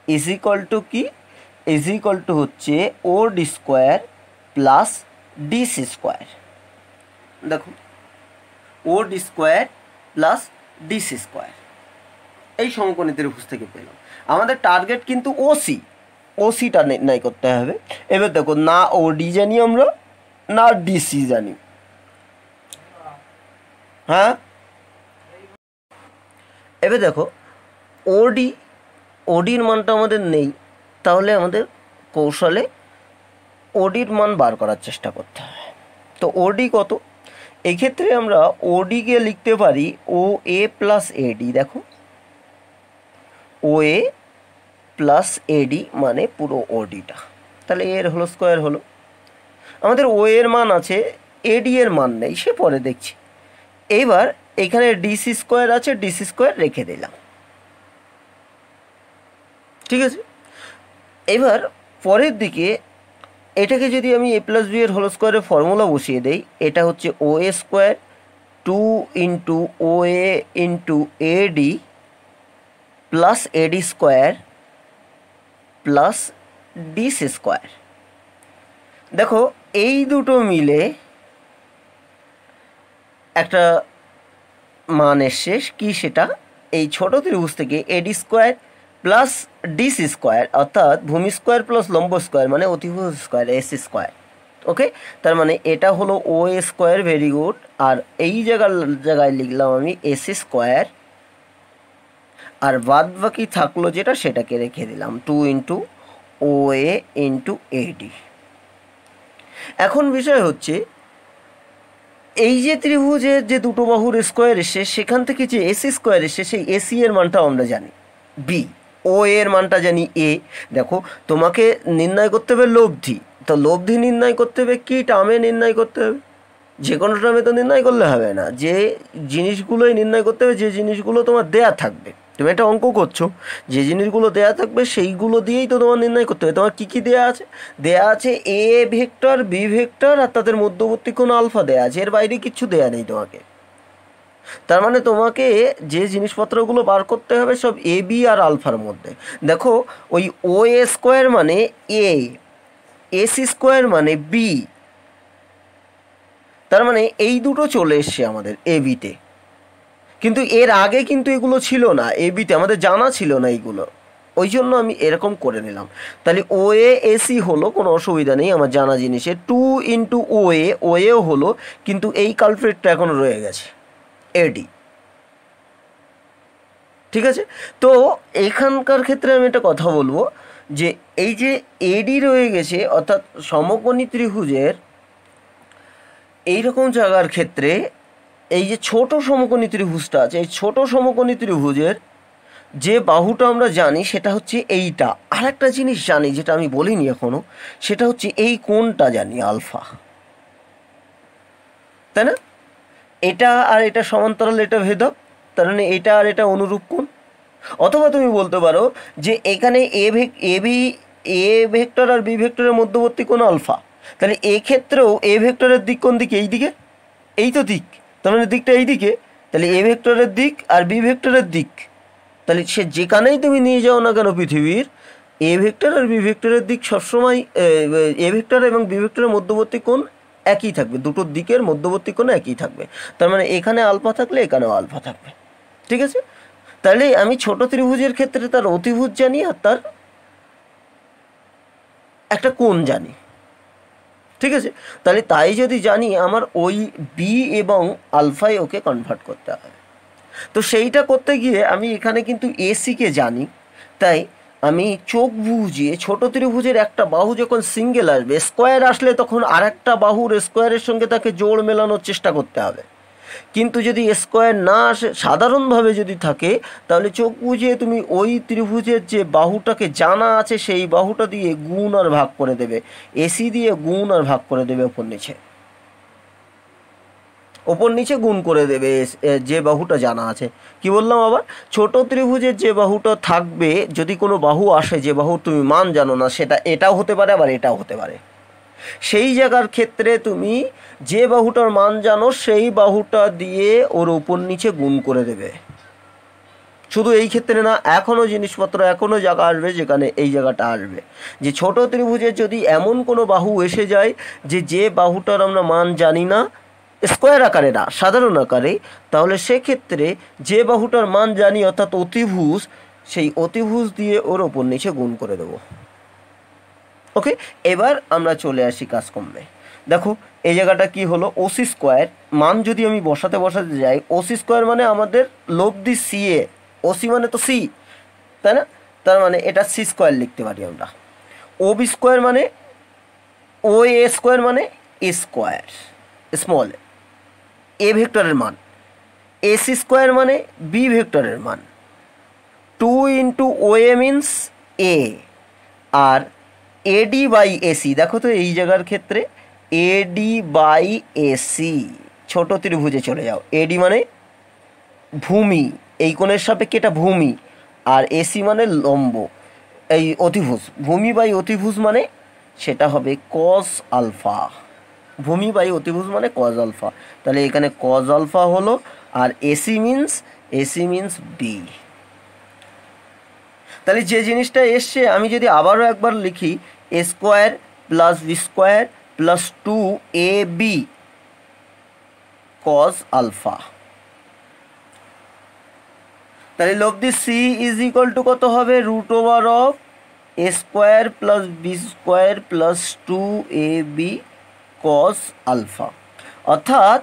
is equal to কি, ইজ ইকুয়াল টু হচ্ছে O D square plus DC square. দেখো O D square plus DC square এই সমকোণী ত্রিভুজ থেকে পেলাম। আমাদের টার্গেট কিন্তু ওসিটা নির্ণয় করতে হবে। এবার দেখো না ওডি জানি আমরা, না ডিসি জানি। হ্যাঁ, এবার দেখো ওডির মানটা আমাদের নেই, তাহলে আমাদের কৌশলে ওডির মান বার করার চেষ্টা করতে হবে। তো ওডি কত, এক্ষেত্রে আমরা ওডিকে লিখতে পারি ও এ প্লাস এডি। দেখো ও এ প্লাস এডি মানে পুরো ওডিটা, তাহলে এর হোল স্কোয়ার হলো। আমাদের ও এর মান আছে, এডি এর মান নেই, সে পরে দেখছি। এইবার এখানে ডিসি স্কোয়ার আছে, ডিসি স্কোয়ার রেখে দিলাম, ঠিক আছে। এবার পরের দিকে এটাকে যদি আমি এ প্লাস বি এর হোল স্কোয়ারের ফর্মুলা বসিয়ে দেই, এটা হচ্ছে O A square 2 into O A into AD plus AD square plus DC square. দেখো এই দুটো মিলে একটা মান এসছে কি, সেটা এই ছোট ত্রিভুজ থেকে এডি স্কোয়ার প্লাস ডিসি স্কোয়ার, অর্থাৎ ভূমি স্কোয়ার প্লাস লম্ব স্কোয়ার মানে অতিভুজ স্কোয়ার এসি স্কোয়ার। ওকে, তার মানে এটা হলো ও এ স্কোয়ার, ভেরি গুড। আর এই জায়গায় লিখলাম আমি এসি স্কোয়ার, আর বাদ বাকি থাকলো যেটা সেটাকে রেখে দিলাম 2 ইন্টু ও এ ইন্টু এডি। এখন বিষয় হচ্ছে এই যে ত্রিভুজের যে দুটো বাহুর স্কোয়ার এসে সেখান থেকে যে এসি স্কোয়ার এসে সেই এসি এর মানটা আমরা জানি বি, ও এর মানটা জানি এ। দেখো তোমাকে নির্ণয় করতে হবে লব্ধি, তো লব্ধি নির্ণয় করতে হবে কি টার্মে নির্ণয় করতে হবে, যে কোনো টার্মে তো নির্ণয় করলে হবে না, যে জিনিসগুলোই নির্ণয় করতে হবে যে জিনিসগুলো তোমার দেয়া থাকবে। তুমি একটা অঙ্ক করছো, যে জিনিসগুলো দেয়া থাকবে সেইগুলো দিয়েই তো তোমার নির্ণয় করতে হবে। তোমার কী কী দেয়া আছে, দেয়া আছে এ ভেক্টর, বি ভেক্টর আর তাদের মধ্যবর্তী কোণ আলফা দেয়া আছে, এর বাইরে কিচ্ছু দেয়া নেই তোমাকে। তার মানে তোমাকে যে জিনিসপত্রগুলো বার করতে হবে সব এ বি আর আলফার মধ্যে। দেখো ওই ও এ স্কোয়ার মানে এ, এসি স্কোয়ার মানে বি, তার মানে এই দুটো চলে এসছে আমাদের এ বিতে, কিন্তু এর আগে কিন্তু এগুলো ছিল না এ বিতে, আমাদের জানা ছিল না এইগুলো, ওই জন্য আমি এরকম করে নিলাম। তাহলে ও এ এসি হলো, কোনো অসুবিধা নেই আমার জানা জিনিসে। 2 ইন্টু ও এও হলো, কিন্তু এই কালপ্রিটটা এখনও রয়ে গেছে এডি, ঠিক আছে। তো এখানকার ক্ষেত্রে আমি একটা কথা বলবো যে এই যে এডি রয়ে গেছে, অর্থাৎ সমকোণী ত্রিভুজের এইরকম জায়গার ক্ষেত্রে এই যে ছোট সমকোণী ত্রিভুজটা আছে, এই ছোট সমকোণী ত্রিভুজের যে বাহুটা আমরা জানি সেটা হচ্ছে এইটা। আর একটা জিনিস জানি যেটা আমি বলিনি এখনো, সেটা হচ্ছে এই কোণটা জানি আলফা, তাই না? এটা আর এটা সমান্তরাল, এটা ভেদক, তার মানে এটা আর এটা অনুরূপ কোণ। অথবা তুমি বলতে পারো যে এখানে এ ভেক্টর আর বি ভেক্টরের মধ্যবর্তী কোণ আলফা, তাহলে এক্ষেত্রেও এ ভেক্টরের দিক কোন দিকে, এই দিকে, এই তো দিক, তার মানে দিকটা এই দিকে, তাহলে এ ভেক্টরের দিক আর বি ভেক্টরের দিক, তাহলে সে যেখানেই তুমি নিয়ে যাও না কেন পৃথিবীর, এ ভেক্টর আর বি ভেক্টরের দিক সবসময় এ ভেক্টর এবং বি ভেক্টরের মধ্যবর্তী কোণ একই থাকবে, দুটোর দিকের মধ্যবর্তী কোণ একই থাকবে। তার মানে এখানে আলফা থাকলে এখানেও আলফা থাকবে, ঠিক আছে। তাহলে আমি ছোট ত্রিভুজের ক্ষেত্রে তার অতিভুজ জানি আর তার একটা কোণ জানি, ঠিক আছে। তাহলে তাই যদি জানি আমার ওই বি এবং আলফায় ওকে কনভার্ট করতে হবে। তো সেইটা করতে গিয়ে আমি এখানে কিন্তু এসিকে জানি, তাই আমি চোখ বুঝিয়ে ছোট ত্রিভুজের একটা বাহু যখন সিঙ্গেল আসবে, স্কোয়ার আসলে তখন আর একটা বাহুর স্কোয়ারের সঙ্গে তাকে জোড় মেলানোর চেষ্টা করতে হবে। কিন্তু যদি স্কোয়ার না আসে, সাধারণভাবে যদি থাকে, তাহলে চোখ বুঝিয়ে তুমি ওই ত্রিভুজের যে বাহুটাকে জানা আছে সেই বাহুটা দিয়ে গুণ আর ভাগ করে দেবে, এসি দিয়ে গুণ আর ভাগ করে দেবে, ওপর নিচে গুণ করে দেবে যে বাহুটা জানা আছে। কি বললাম আবার, ছোট ত্রিভুজের যে বাহুটা থাকবে, যদি কোনো বাহু আসে যে বাহুর তুমি মান জানো না, সেটা এটাও হতে পারে আবার এটাও হতে পারে। সেই জায়গার ক্ষেত্রে তুমি যে বাহুটার মান জানো সেই বাহুটা দিয়ে ওর উপর নিচে গুণ করে দেবে। শুধু এই ক্ষেত্রে না, এখনও জিনিসপত্র এখনও জায়গা আসবে যেখানে এই জায়গাটা আসবে যে ছোট ত্রিভুজের যদি এমন কোনো বাহু এসে যায় যে বাহুটার আমরা মান জানি না, স্কোয়ার আকারে না সাধারণ আকারে, তাহলে সেক্ষেত্রে যে বাহুটার মান জানি অর্থাৎ অতিভুজ, সেই অতিভুজ দিয়ে ওর ওপর নিচে গুণ করে দেবো। ওকে, এবার আমরা চলে আসি কাজকর্মে। দেখো এই জায়গাটা কি হলো, ওসি স্কোয়ার মান যদি আমি বসাতে যাই, ওসি স্কোয়ার মানে আমাদের লব্ধি সি এ, ওসি মানে তো সি, তাই না? তার মানে এটা সি স্কোয়ার লিখতে পারি আমরা। ও বি স্কোয়ার মানে ও এ স্কোয়ার মানে এ স্কোয়ার স্মল এ ভেক্টরের মান, এসি স্কোয়ার মানে বি ভেক্টরের মান, 2 into O A means A, আর এডি বাই এসি, দেখো তো এই জায়গার ক্ষেত্রে এডি বাই এসি, ছোট ত্রিভুজে চলে যাও, এডি মানে ভূমি, এই কোণের সাপেক্ষে এটা ভূমি, আর এসি মানে লম্ব, এই অতিভুজ, ভূমি বাই অতিভুজ মানে সেটা হবে কজ আলফা, ভূমি বাই অতিভুজ মানে কজ আলফা, তাহলে এখানে কজ আলফা হলো, আর এসি মিনস বি। তাহলে যে জিনিসটা এসছে আমি যদি আবারও একবার লিখি, A square plus B square plus 2ab cos alpha, তাহলে লব্ধি সি ইজ ইকুয়াল টু কত হবে, √ওভার of A square plus B square plus 2ab cos alpha. অর্থাৎ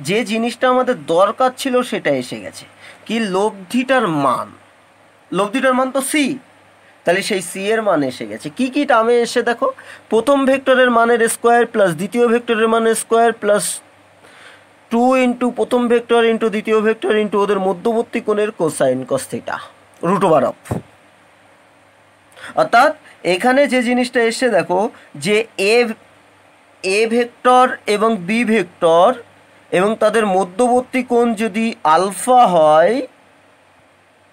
যে জিনিসটা আমাদের দরকার ছিল সেটা এসে গেছে, কি লব্ধিটার মান তো সি, তাহলে সেই সি এর মান এসে গেছে। কি কি টার্মে এসে দেখো, প্রথম ভেক্টরের মানের স্কোয়ার প্লাস দ্বিতীয় ভেক্টরের মানের স্কোয়ার প্লাস 2 ইন্টু প্রথম ভেক্টর ইন্টু দ্বিতীয় ভেক্টর ইন্টু ওদের মধ্যবর্তী কোণের কোসাইন কস থিটা √ওভার অফ। অর্থাৎ এখানে যে জিনিসটা এসে দেখো যে এ ভেক্টর এবং বি ভেক্টর এবং তাদের মধ্যবর্তী কোণ যদি আলফা হয়,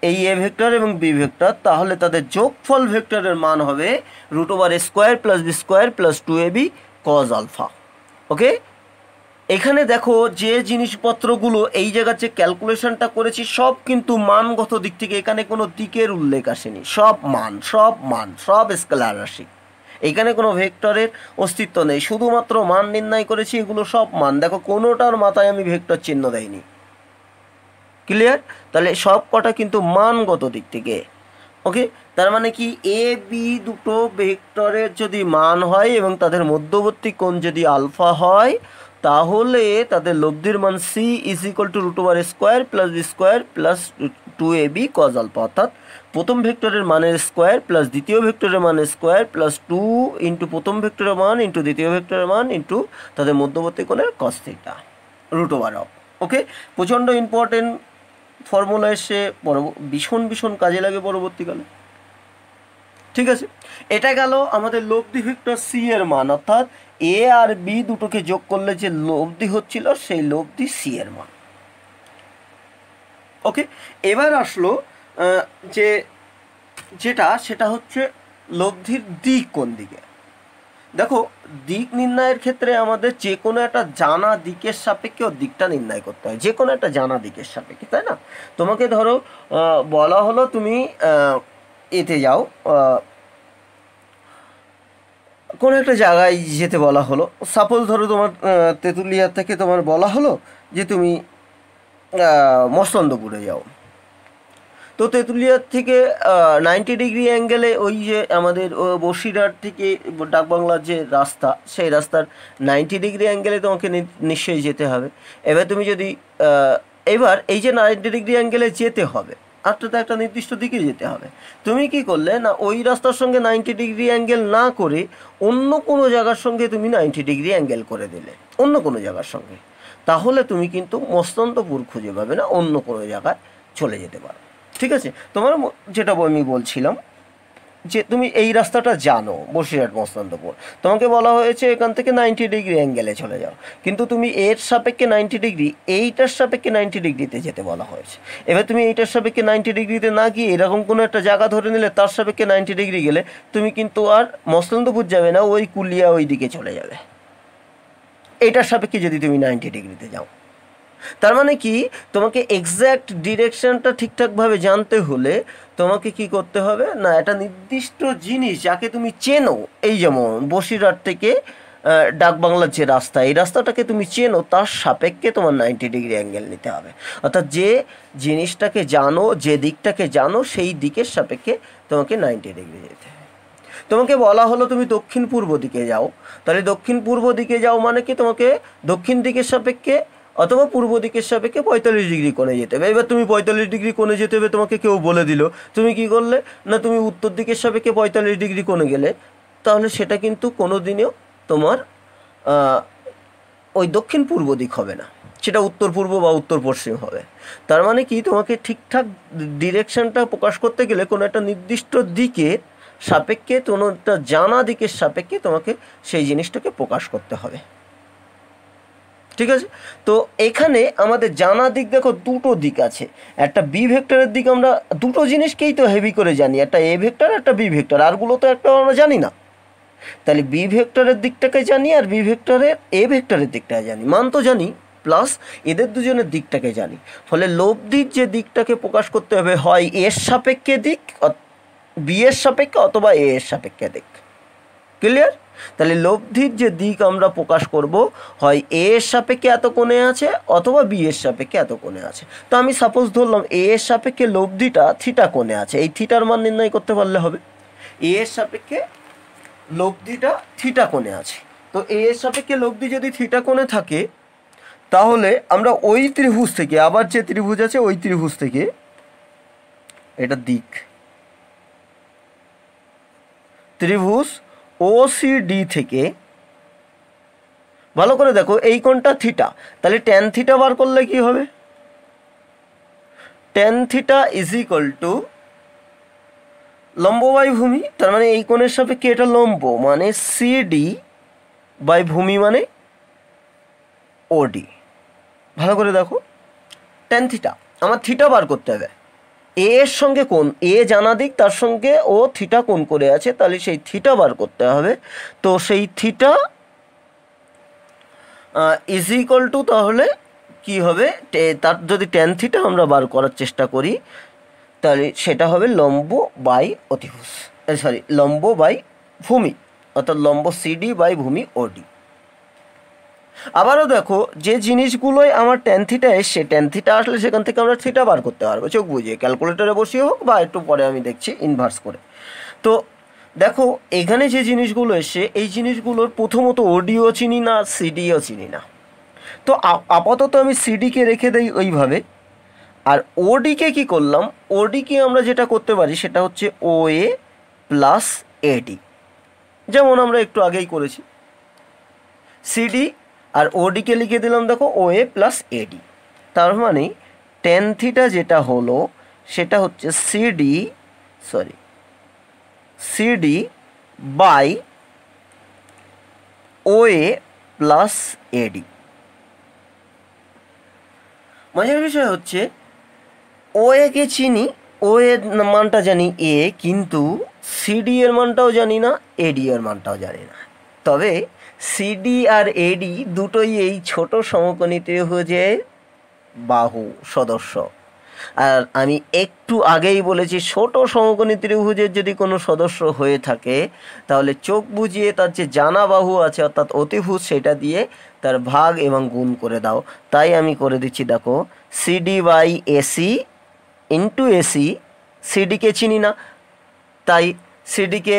এই এ ভেক্টর এবং বি ভেক্টর, তাহলে তাদের যোগফল ভেক্টরের মান হবে √ওভার A square plus B square plus 2ab cos alpha. Okay, এখানে দেখো যে জিনিসপত্রগুলো এই জায়গার যে ক্যালকুলেশনটা করেছি সব কিন্তু মানগত দিক থেকে, এখানে কোনো দিকের উল্লেখ আসেনি, সব মান সব স্কেলার রাশি, এখানে কোনো ভেক্টরের অস্তিত্ব নেই, শুধুমাত্র মান নির্ণয় করেছি, এগুলো সব মান। দেখো কোনোটার মাথায় আমি ভেক্টর চিহ্ন দেইনি, ক্লিয়ার? তাহলে সব কটা কিন্তু মানগত দিক থেকে। ওকে, তার মানে কি এ বি দুটো ভেক্টরের যদি মান হয় এবং তাদের মধ্যবর্তী কোণ যদি আলফা হয়, তাহলে তাদের লব্ধির মান সি ইজ ইকুয়াল টু √ওভার A square plus B square plus 2ab cos alpha. অর্থাৎ প্রথম ভেক্টরের মানের স্কোয়ার প্লাস দ্বিতীয় ভেক্টরের মানের স্কোয়ার প্লাস 2 ইন্টু প্রথম ভেক্টরের মান ইন্টু দ্বিতীয় ভেক্টরের মান ইন্টু তাদের মধ্যবর্তী কোণের কস থিটা √ওভার অফ। ওকে, প্রচণ্ড ইম্পর্টেন্ট ফর্মুলা এসে ভীষণ কাজে লাগে পরবর্তীকালে। ঠিক আছে, এটা গেল আমাদের লব্ধি ভেক্টর সি এর মান, অর্থাৎ এ আর বি দুটোকে যোগ করলে যে লব্ধি হচ্ছিল সেই লব্ধি সি এর মান। ওকে, এবার আসলো সেটা হচ্ছে লব্ধির দিক কোন দিকে। দেখো দিক নির্ণয়ের ক্ষেত্রে আমাদের যে কোনো একটা জানা দিকের সাপেক্ষে ওর দিকটা নির্ণয় করতে হয়, যে কোনো একটা জানা দিকের সাপেক্ষে, তাই না? তোমাকে ধরো বলা হলো তুমি এতে যাও, কোনো একটা জায়গায় যেতে বলা হলো, সাপোজ ধরো তোমার তেঁতুলিয়া থেকে তোমার বলা হলো যে তুমি মসলন্দপুরে যাও, তো তেঁতুলিয়ার থেকে 90 ডিগ্রি অ্যাঙ্গেলে ওই যে আমাদের বসিরহাট থেকে ডাকবাংলার যে রাস্তা, সেই রাস্তার 90 ডিগ্রি অ্যাঙ্গেলে তোমাকে নিশ্চয়ই যেতে হবে। এবার তুমি যদি এবার এই যে 90 ডিগ্রি অ্যাঙ্গেলে যেতে হবে, আপনার তো একটা নির্দিষ্ট দিকে যেতে হবে, তুমি কি করলে না ওই রাস্তার সঙ্গে 90 ডিগ্রি অ্যাঙ্গেল না করে অন্য কোনো জায়গার সঙ্গে তুমি 90 ডিগ্রি অ্যাঙ্গেল করে দিলে, অন্য কোনো জায়গার সঙ্গে, তাহলে তুমি কিন্তু মস্তন্তপুর খুঁজে পাবে না, অন্য কোনো জায়গায় চলে যেতে পারো। ঠিক আছে, তোমার যেটা আমি বলছিলাম যে তুমি এই রাস্তাটা জানো বসিরহাট মস্তান্তপুর, তোমাকে বলা হয়েছে এখান থেকে 90 ডিগ্রি অ্যাঙ্গেলে চলে যাও, কিন্তু তুমি এর সাপেক্ষে 90 ডিগ্রি, এইটার সাপেক্ষে 90 ডিগ্রিতে যেতে বলা হয়েছে। এবার তুমি এইটার সাপেক্ষে 90 ডিগ্রিতে না গিয়ে এরকম কোনো একটা জায়গা ধরে নিলে তার সাপেক্ষে 90 ডিগ্রি গেলে তুমি কিন্তু আর মস্তান্তপুর যাবে না, ওই কুলিয়া ওই দিকে চলে যাবে এইটার সাপেক্ষে যদি তুমি 90 ডিগ্রিতে যাও। তার মানে কি, তোমাকে এক্স্যাক্ট ডিরেকশনটা ঠিকঠাকভাবে জানতে হলে তোমাকে কি করতে হবে না, একটা নির্দিষ্ট জিনিস যাকে তুমি চেনো, এই যেমন বসিরহাট থেকে ডাকবাংলার যে রাস্তা, এই রাস্তাটাকে তুমি চেনো, তার সাপেক্ষে তোমার 90 ডিগ্রি অ্যাঙ্গেল নিতে হবে। অর্থাৎ যে জিনিসটাকে জানো, যে দিকটাকে জানো, সেই দিকের সাপেক্ষে তোমাকে 90 ডিগ্রি যেতে হবে। তোমাকে বলা হলো তুমি দক্ষিণ পূর্ব দিকে যাও, তাহলে দক্ষিণ পূর্ব দিকে যাও মানে কি, তোমাকে দক্ষিণ দিকের সাপেক্ষে অথবা পূর্ব দিকের সাপেক্ষে 45 ডিগ্রি কোণে যেতে হবে। এবার তুমি 45 ডিগ্রি কোণে যেতে হবে তোমাকে কেউ বলে দিল, তুমি কি করলে না, তুমি উত্তর দিকের সাপেক্ষে 45 ডিগ্রি কোণে গেলে, তাহলে সেটা কিন্তু কোনো দিনেও তোমার ওই দক্ষিণ পূর্ব দিক হবে না, সেটা উত্তর পূর্ব বা উত্তর পশ্চিম হবে। তার মানে কি, তোমাকে ঠিকঠাক ডিরেকশনটা প্রকাশ করতে গেলে কোনো একটা নির্দিষ্ট দিকের সাপেক্ষে, কোনো একটা জানা দিকের সাপেক্ষে তোমাকে সেই জিনিসটাকে প্রকাশ করতে হবে। ঠিক আছে, তো এখানে আমাদের জানা দিক দেখো দুটো দিক আছে, একটা বি ভেক্টরের দিক, আমরা দুটো জিনিসকেই তো হেভি করে জানি, একটা এ ভেক্টর একটা বি ভেক্টর, আরগুলো তো একটা আমরা জানি না। তাহলে বি ভেক্টরের দিকটাকে জানি আর বি ভেক্টরের এ ভেক্টরের দিকটাকে জানি, মান তো জানি, প্লাস এদের দুজনের দিকটাকে জানি। ফলে লব্ধির যে দিকটাকে প্রকাশ করতে হবে হয় এর সাপেক্ষে দিক, বি এর সাপেক্ষে, অথবা এ এর সাপেক্ষে দিক। ক্লিয়ার? তাহলে লব্ধির যে দিক আমরা প্রকাশ করব হয় এ এর সাপেক্ষে এত কোণে আছে অথবা বি এর সাপেক্ষে এত কোণে আছে। তো আমি সাপোজ ধরলাম এ এর সাপেক্ষে লব্ধিটা থিটা কোণে আছে, এই থিটার মান নির্ণয় করতে পারলে হবে। এ এর সাপেক্ষে লব্ধিটা থিটা কোণে আছে, তো এ এর সাপেক্ষে লব্ধি যদি থিটা কোণে থাকে, তাহলে আমরা ওই ত্রিভুজ থেকে, আবার যে ত্রিভুজ আছে ওই ত্রিভুজ থেকে, এটা দিক, ত্রিভুজ OCD থেকে, ভালো করে দেখো এই কোণটা থিটা, তাহলে ট্যান থিটা বার করলে কি হবে, tan theta is equal two লম্ব বাই ভূমি, তার মানে এই কোণের সাপেক্ষে এটা লম্ব মানে CD বাই ভূমি মানে OD। ভালো করে দেখো, ট্যান থিটা, আমার থিটা বার করতে হবে, এ এর সঙ্গে কোণ, এ জানা দিক, তার সঙ্গে ও থিটা কোণ করে আছে, তাহলে সেই থিটা বার করতে হবে। তো সেই থিটা ইজ ইকুয়াল টু, তাহলে কি হবে, তার যদি ট্যান থিটা আমরা বার করার চেষ্টা করি, তাহলে সেটা হবে লম্ব বাই অতিভুজ, সরি লম্ব বাই ভূমি, অর্থাৎ লম্ব CD বাই ভূমি OD। আবারও দেখো, যে জিনিসগুলোই আমার ট্যান থিটা এসছে, ট্যান থিটা আসলে সেখান থেকে আমরা থিটা বার করতে পারবো চোখ বুঝিয়ে, ক্যালকুলেটরে বসিয়ে হোক বা একটু পরে আমি দেখছি ইনভার্স করে। তো দেখো এখানে যে জিনিসগুলো এসছে, এই জিনিসগুলোর প্রথমত ODও চিনি না, CDও চিনি না। তো আপাতত আমি CDকে রেখে দেই ওইভাবে, আর ODকে কি করলাম, ODকে আমরা যেটা করতে পারি সেটা হচ্ছে OA প্লাস AD, যেমন আমরা একটু আগেই করেছি। CD আর ODকে লিখে দিলাম দেখো OA প্লাস AD, তার মানে ট্যান থিটা যেটা হলো সেটা হচ্ছে CD by OA plus AD। মজার বিষয় হচ্ছে OA কে চিনি, OA এর মানটা জানি A, কিন্তু CD এর মানটাও জানি না, AD এর মানটাও জানি না। তবে CD আর AD দুটোই এই ছোট সমকোণী ত্রিভুজের বাহু সদস্য। আর আমি একটু আগেই বলেছি, ছোট সমকোণী ত্রিভুজের যদি কোনো সদস্য হয়ে থাকে, তাহলে চোখ বুজিয়ে তার যে জানা বাহু আছে অর্থাৎ অতিভুজ, সেটা দিয়ে তার ভাগ এবং গুণ করে দাও। তাই আমি করে দিচ্ছি, দেখো CD by AC into AC, CDকে চিনি না, তাই CDকে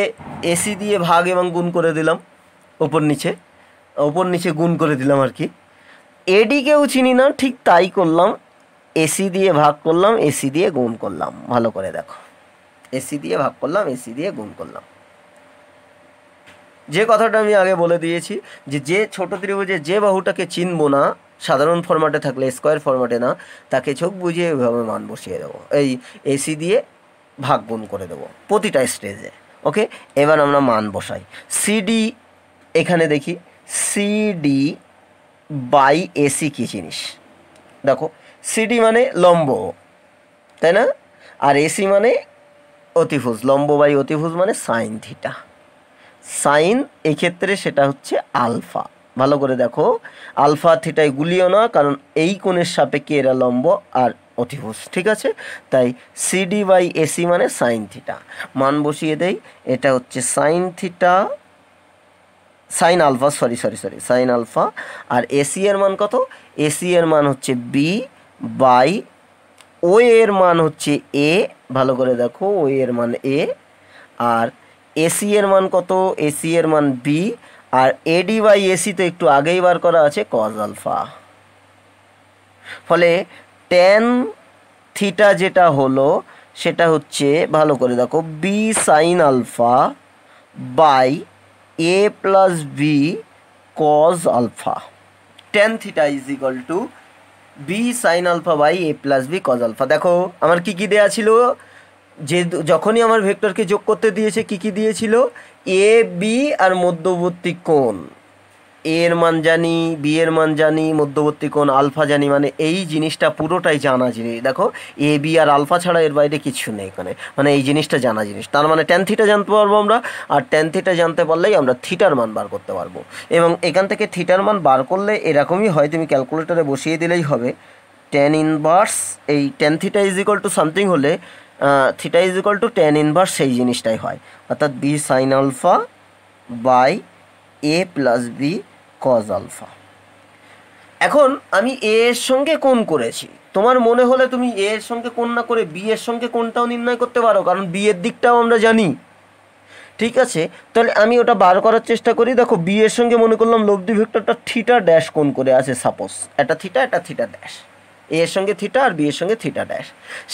AC দিয়ে ভাগ এবং গুণ করে দিলাম, ওপর নিচে গুণ করে দিলাম আর কি। ADকেও চিনি না, ঠিক তাই করলাম, AC দিয়ে ভাগ করলাম, AC দিয়ে গুণ করলাম। ভালো করে দেখো, AC দিয়ে ভাগ করলাম, AC দিয়ে গুণ করলাম। যে কথাটা আমি আগে বলে দিয়েছি, যে ছোট ত্রিভুজে যে বাহুটাকে চিনবো না, সাধারণ ফরম্যাটে থাকলে, স্কোয়ার ফরম্যাটে না, তাকে চোখ বুঝিয়ে এভাবে মান বসিয়ে দেবো, এই AC দিয়ে ভাগ গুণ করে দেবো প্রতিটা স্টেজে। ওকে, এবার আমরা মান বসাই। সিডি এখানে দেখি, সিডি বাই এসি কী জিনিস? দেখো সিডি মানে লম্ব, তাই না? আর এসি মানে অতিভুজ। লম্ব বাই অতিভুজ মানে সাইন থিটা। সাইন এক্ষেত্রে সেটা হচ্ছে আলফা। ভালো করে দেখো, আলফা থিটায় গুলিও না, কারণ এই কোণের সাপেক্ষে এরা লম্ব আর অতিভুজ, ঠিক আছে? তাই সিডি বাই এসি মানে সাইন থিটা। মান বসিয়ে দেই, এটা হচ্ছে sine theta, sine alpha, sine alpha. আর এসি এর মান কত? এসি এর মান হচ্ছে বি বাই ও এর মান হচ্ছে এ। ভালো করে দেখো, ও এর মান এ। আর এসি এর মান কত? এসি এর মান বি। আর এডি বাই এসি তো একটু আগেই বার করা আছে, কজ আলফা। ফলে ট্যান থিটা যেটা হলো সেটা হচ্ছে, ভালো করে দেখো, B sine alpha by A plus B cos alpha. Tan theta is equal to B sine alpha by A plus B cos alpha. দেখো আমার কী কী দেওয়া ছিল, যে যখনই আমার ভেক্টরকে যোগ করতে দিয়েছে কী কী দিয়েছিল? এ বি আর মধ্যবর্তী কোণ। এ এর মান জানি, বি এর মান জানি, মধ্যবর্তী কোণ আলফা জানি, মানে এই জিনিসটা পুরোটাই জানা জিনিস। দেখো এ বি আর আলফা ছাড়া এর বাইরে কিছু নেই এখানে, মানে এই জিনিসটা জানা জিনিস। তার মানে ট্যান থিটা জানতে পারবো আমরা, আর ট্যান থিটা জানতে পারলেই আমরা থিটার মান বার করতে পারবো। এবং এখান থেকে থিটার মান বার করলে এরকমই হয়, তুমি ক্যালকুলেটরে বসিয়ে দিলেই হবে। ট্যান ইনভার্স, এই tan theta is equal to something হলে theta is equal to tan inverse, সেই জিনিসটাই হয়। অর্থাৎ B sine alpha by A plus B cos alpha. এখন আমি এ এর সঙ্গে কোণ করেছি, তোমার মনে হলে তুমি এ এর সঙ্গে কোণ না করে বি এর সঙ্গে কোণটাও নির্ণয় করতে পারো, কারণ বি এর দিকটাও আমরা জানি, ঠিক আছে? তাহলে আমি ওটা বার করার চেষ্টা করি। দেখো বি এর সঙ্গে মনে করলাম লব্ধি ভেক্টরটা থিটা ড্যাশ কোণ করে আছে, সাপোজ এটা থিটা ড্যাশ। এ এর সঙ্গে থিটা আর বি এর সঙ্গে থিটা ড্যাশ।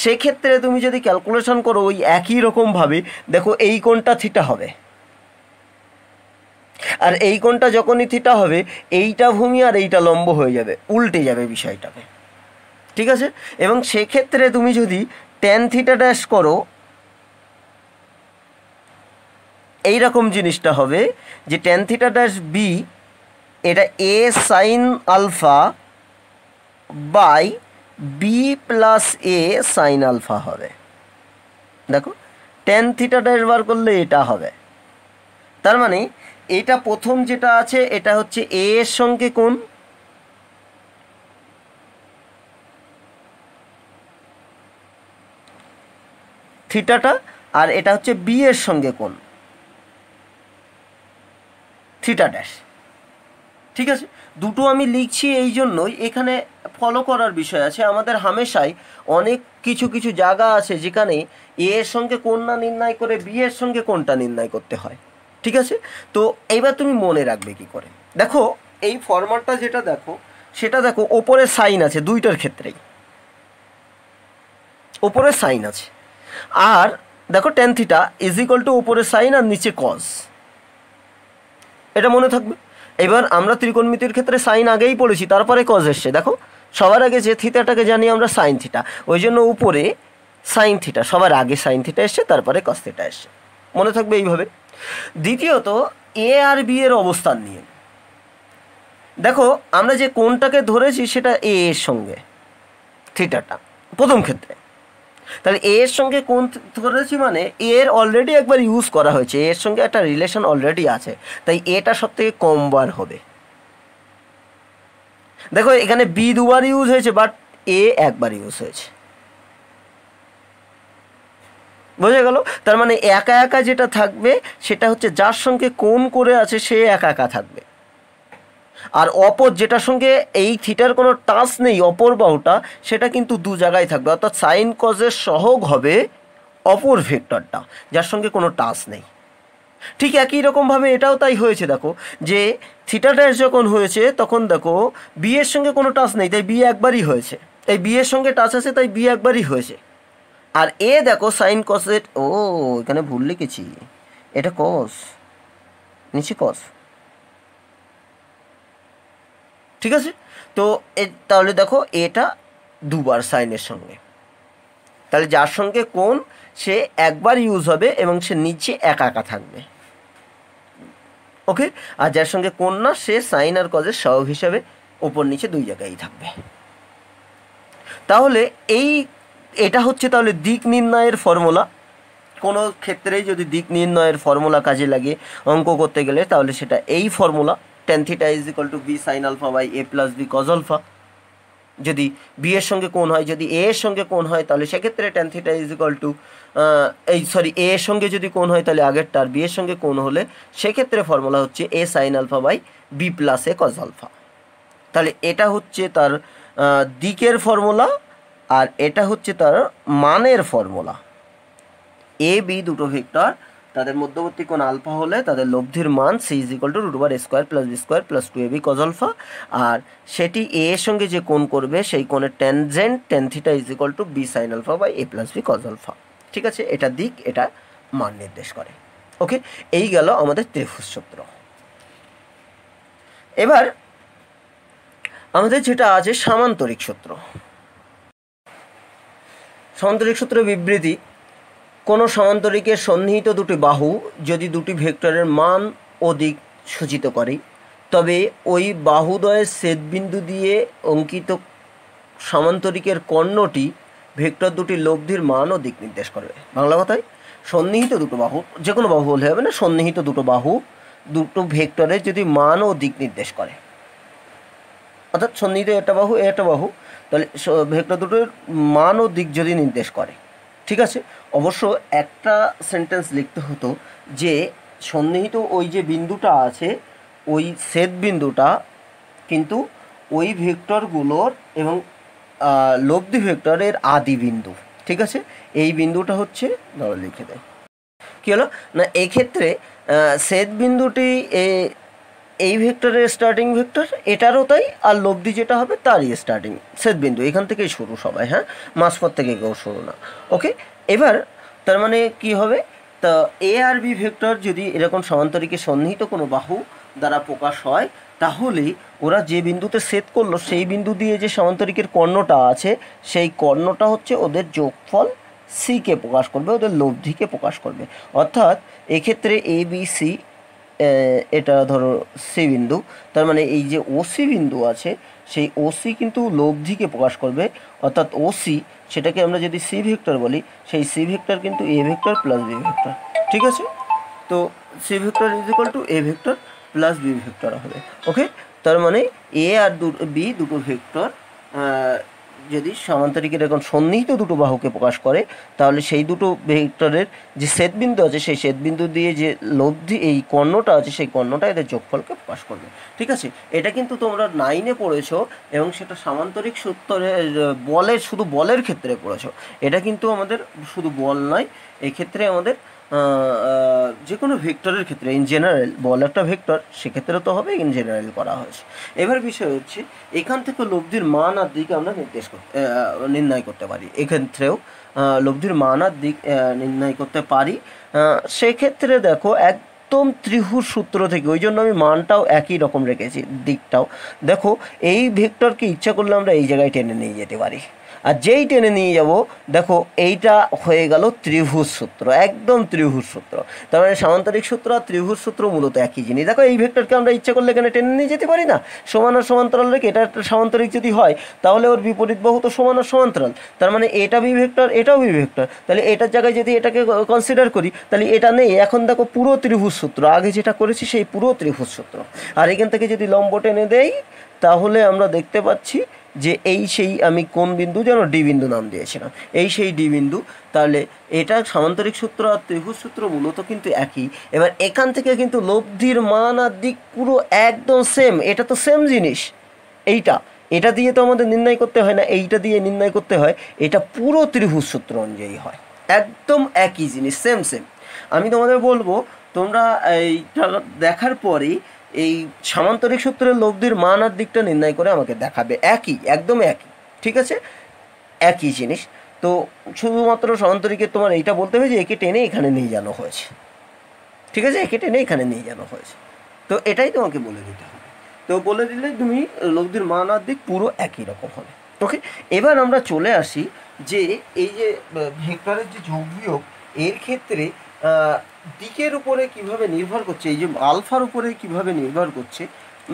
সেক্ষেত্রে তুমি যদি ক্যালকুলেশন করো ওই একই রকমভাবে, দেখো এই কোণটা থিটা হবে, আর এই কোণটা যখনই থিটা হবে এইটা ভূমি আর এইটা লম্ব হয়ে যাবে, উল্টে যাবে বিষয়টাকে, ঠিক আছে? এবং সেক্ষেত্রে তুমি যদি ট্যান থিটা ড্যাশ করো, এইরকম জিনিসটা হবে যে ট্যান থিটা ড্যাশ বি, এটা A sine alpha by B plus A sine alpha হবে। দেখো ট্যান থিটা ড্যাশ বার করলে এটা হবে। তার মানে এটা প্রথম যেটা আছে এটা হচ্ছে এ এর সঙ্গে কোণ, থিটাটা, আর এটা হচ্ছে বি এর সঙ্গে কোণ, থিটা ড্যাশ, ঠিক আছে? দুটো আমি লিখছি এই জন্যই, এখানে ফলো করার বিষয় আছে আমাদের। হামেশাই অনেক কিছু কিছু জায়গা আছে যেখানে এ এর সঙ্গে কোণ না নির্ণয় করে বি এর সঙ্গে কোণটা নির্ণয় করতে হয়, ঠিক আছে? তো এইবার তুমি মনে রাখবে কি করে, দেখো এই ফরম্যাটটা যেটা দেখো সেটা দেখো, ওপরে সাইন আছে দুইটার ক্ষেত্রেই, ওপরে সাইন আছে। আর দেখো tan theta is equal two ওপরে সাইন আর নিচে কজ, এটা মনে থাকবে। এবার আমরা ত্রিকোণমিতির ক্ষেত্রে সাইন আগেই পড়েছি, তারপরে কজ এসছে। দেখো সবার আগে যে থিটাটাকে জানি আমরা সাইন থিটা, ওই জন্য উপরে সাইন থিটা, সবার আগে সাইন থিটা এসছে, তারপরে কজ থিটা এসছে, মনে থাকবে এইভাবে। দ্বিতীয়ত এ আর বি এর অবস্থান নিয়ে দেখো, আমরা যে কোণটাকে ধরেছি সেটা এ এর সঙ্গে থিটাটা প্রথম ক্ষেত্রে, তাহলে এ এর সঙ্গে কোণ ধরেছি মানে এর অলরেডি একবার ইউজ করা হয়েছে, এর সঙ্গে একটা রিলেশন অলরেডি আছে, তাই এটা সব থেকে কম বার হবে। দেখো এখানে বি দুবার ইউজ হয়েছে, বাট এ একবার ইউজ হয়েছে, বোঝা গেল? তার মানে একা একা যেটা থাকবে সেটা হচ্ছে যার সঙ্গে কোণ করে আছে সে একা একা থাকবে, আর অপর যেটার সঙ্গে এই থিটার কোনো টাচ নেই, অপর বাহুটা, সেটা কিন্তু দু জায়গায় থাকবে। অর্থাৎ সাইন কজের সহগ হবে অপর ভেক্টরটা যার সঙ্গে কোনো টাচ নেই। ঠিক একই রকমভাবে এটাও তাই হয়েছে। দেখো যে থিটা ড্যাশ যখন হয়েছে তখন দেখো বি এর সঙ্গে কোনো টাচ নেই, তাই বি একবারই হয়েছে, তাই বি এর সঙ্গে টাচ আছে তাই বি একবারই হয়েছে। আর এ দেখো সাইন কসের, ও এখানে ভুল লিখেছি, এটা কস, নিচে কস, ঠিক আছে? তো তাহলে দেখো এটা দুবার সাইনের সঙ্গে, তাহলে যার সঙ্গে কোণ সে একবার ইউজ হবে এবং সে নিচে একা একা থাকবে, ওকে। আর যার সঙ্গে কোণ না সে সাইন আর কজের সহগ হিসাবে ওপর নিচে দুই জায়গায় থাকবে। তাহলে এটা হচ্ছে তাহলে দিক নির্ণয়ের ফর্মুলা। কোনো ক্ষেত্রেই যদি দিক নির্ণয়ের ফর্মুলা কাজে লাগে অঙ্ক করতে গেলে তাহলে সেটা এই formula, tan θ = b sin α by a plus b cos α। যদি বি এর সঙ্গে কোণ হয়, যদি এ এর সঙ্গে কোণ হয় তাহলে সেক্ষেত্রে tan θ এ এর সঙ্গে যদি কোণ হয় তাহলে আগেরটার বি এর সঙ্গে কোণ হলে সেক্ষেত্রে ফর্মুলা হচ্ছে a sin α by b plus a cos α। তাহলে এটা হচ্ছে তার দিকের ফর্মুলা আর এটা হচ্ছে তার মানের ফর্মুলা। এ বি দুটো ভেক্টর, তাদের মধ্যবর্তী কোণ আলফা হলে তাদের লব্ধির মান c = √a² + b² + 2ab cos α। আর সেটি এ এর সঙ্গে যে কোণ করবে সেই কোণের tangent tan θ = b sin α by a + b cos α। ঠিক আছে, এটা দিক, এটা মান নির্দেশ করে। ওকে, এই গেল আমাদের ত্রিভুজ সূত্র। এবার আমাদের যেটা আছে সামান্তরিক সূত্র। সামান্তরিক সূত্র বিবৃতি: কোনো সমান্তরিকের সন্নিহিত দুটি বাহু যদি দুটি ভেক্টরের মান ও দিক সূচিত করে তবে ওই বাহুদ্বয়ের ছেদবিন্দু দিয়ে অঙ্কিত সামান্তরিকের কর্ণটি ভেক্টর দুটির লব্ধির মান ও দিক নির্দেশ করবে। বাংলা কথায় সন্নিহিত দুটো বাহু, যে কোনো বাহু হলে হবে না, সন্নিহিত দুটো বাহু দুটো ভেক্টরের যদি মান ও দিক নির্দেশ করে, অর্থাৎ সন্নিহিত একটা বাহু একটা বাহু, তাহলে ভেক্টর দুটোর মান ও দিক যদি নির্দেশ করে। ঠিক আছে, অবশ্য একটা সেন্টেন্স লিখতে হতো যে সন্নিহিত ওই যে বিন্দুটা আছে ওই ছেদ বিন্দুটা কিন্তু ওই ভেক্টরগুলোর এবং লব্ধি ভেক্টরের আদি বিন্দু। ঠিক আছে, এই বিন্দুটা হচ্ছে ধরো লিখে দেয় কী হলো না, এক্ষেত্রে ছেদ বিন্দুটি এই ভেক্টরের স্টার্টিং ভেক্টর, এটারও তাই, আর লব্ধি যেটা হবে তারই স্টার্টিং ছেদ বিন্দু, এখান থেকেই শুরু সবাই, হ্যাঁ, মাঝপথ থেকে কেউ শুরু না। ওকে, এবার তার মানে কি হবে, তা এ আর বি ভেক্টর যদি এরকম সমান্তরিকে সন্নিহিত কোনো বাহু দ্বারা প্রকাশ হয় তাহলে ওরা যে বিন্দুতে ছেদ করলো সেই বিন্দু দিয়ে যে সমান্তরিকের কর্ণটা আছে সেই কর্ণটা হচ্ছে ওদের যোগফল সিকে প্রকাশ করবে, ওদের লব্ধিকে প্রকাশ করবে। অর্থাৎ এক্ষেত্রে এ বি সি, এটা ধরো সি বিন্দু, তার মানে এই যে ওসি বিন্দু আছে সেই ওসি কিন্তু লব্ধিকে প্রকাশ করবে, অর্থাৎ ওসি সেটাকে আমরা যদি সি ভেক্টর বলি সেই সি ভেক্টর কিন্তু A vector plus B vector. ঠিক আছে, তো C vector = A vector plus B vector হবে। ওকে, তার মানে এ আর বি দুটো ভেক্টর যদি সমান্তরিকের এরকম সন্নিহিত দুটো বাহুকে প্রকাশ করে তাহলে সেই দুটো ভেক্টরের যে ছেদবিন্দু আছে সেই ছেদবিন্দু দিয়ে যে লব্ধি এই কর্ণটা আছে সেই কর্ণটা এদের যোগফলকে প্রকাশ করবে। ঠিক আছে, এটা কিন্তু তোমরা 9-এ পড়েছো এবং সেটা সামান্তরিক সূত্রে বলের, শুধু বলের ক্ষেত্রে পড়েছো। এটা কিন্তু আমাদের শুধু বল নয়, এক্ষেত্রে আমাদের যে কোনো ভেক্টরের ক্ষেত্রে ইন জেনারেল, বল একটা ভেক্টর সেক্ষেত্রে তো হবে, ইন জেনারেল করা হয়েছে। এবার বিষয় হচ্ছে এখান থেকে লব্ধির মান আর দিক আমরা নির্ণয় করতে পারি, এক্ষেত্রেও লব্ধির মান আর দিক নির্ণয় করতে পারি। সেক্ষেত্রে দেখো একদম ত্রিভুজ সূত্র থেকে, ওই জন্য আমি মানটাও একই রকম রেখেছি, দিকটাও দেখো, এই ভেক্টরকে ইচ্ছা করলে আমরা এই জায়গায় টেনে নিয়ে যেতে পারি, আর যেই টেনে নিয়ে যাব দেখো এইটা হয়ে গেল ত্রিভুজ সূত্র, একদম ত্রিভুজ সূত্র। তার মানে সামান্তরিক সূত্র আর ত্রিভুজ সূত্র মূলত একই জিনিস। দেখো এই ভেক্টরকে আমরা ইচ্ছা করলে এখানে টেনে নিয়ে যেতে পারি না, সমান আর সমান্তরাল রেখে, এটা একটা সামান্তরিক যদি হয় তাহলে ওর বিপরীত বাহু তো সমান আর সমান্তরাল, তার মানে এটা বি ভেক্টর এটাও বি ভেক্টর, তাহলে এটার জায়গায় যদি এটাকে কনসিডার করি তাহলে এটা নেই। এখন দেখো পুরো ত্রিভুজ সূত্র, আগে যেটা করেছি সেই পুরো ত্রিভুজ সূত্র, আর এখান থেকে যদি লম্ব টেনে দেই তাহলে আমরা দেখতে পাচ্ছি যে এই সেই, আমি কোন বিন্দু যেন ডি বিন্দু নাম দিয়েছিলাম, এই সেই ডি বিন্দু। তাহলে এটা সামান্তরিক সূত্র আর ত্রিভুজ সূত্র মূলত কিন্তু একই। এবার এখান থেকে কিন্তু লব্ধির মান আর দিক পুরো একদম সেম, এটা তো সেম জিনিস, এটা দিয়ে তো আমাদের নির্ণয় করতে হয় না, এইটা দিয়ে নির্ণয় করতে হয়, এটা পুরো ত্রিভুজ সূত্র অনুযায়ী হয়, একদম একই জিনিস, সেম। আমি তোমাদের বলবো তোমরা এইটা দেখার পরেই এই সামান্তরিক সূত্রের লব্ধির মান আর দিকটা নির্ণয় করে আমাকে দেখাবে, একই, একদম একই। ঠিক আছে, একই জিনিস। তো শুধুমাত্র সমান্তরিকের তোমার এইটা বলতে হবে যে একে টেনে এখানে নিয়ে যাওয়া হয়েছে। ঠিক আছে, একে টেনে এখানে নিয়ে যাওয়া হয়েছে, তো এটাই তোমাকে বলে দিতে হবে। তো বলে দিলে তুমি লব্ধির মান আর দিক পুরো একই রকম হবে। ওকে, এবার আমরা চলে আসি যে এই যে ভেক্টরের যে যোগ বিয়োগ এর ক্ষেত্রে দিকের উপরে কিভাবে নির্ভর করছে, এই যে আলফার উপরে কিভাবে নির্ভর করছে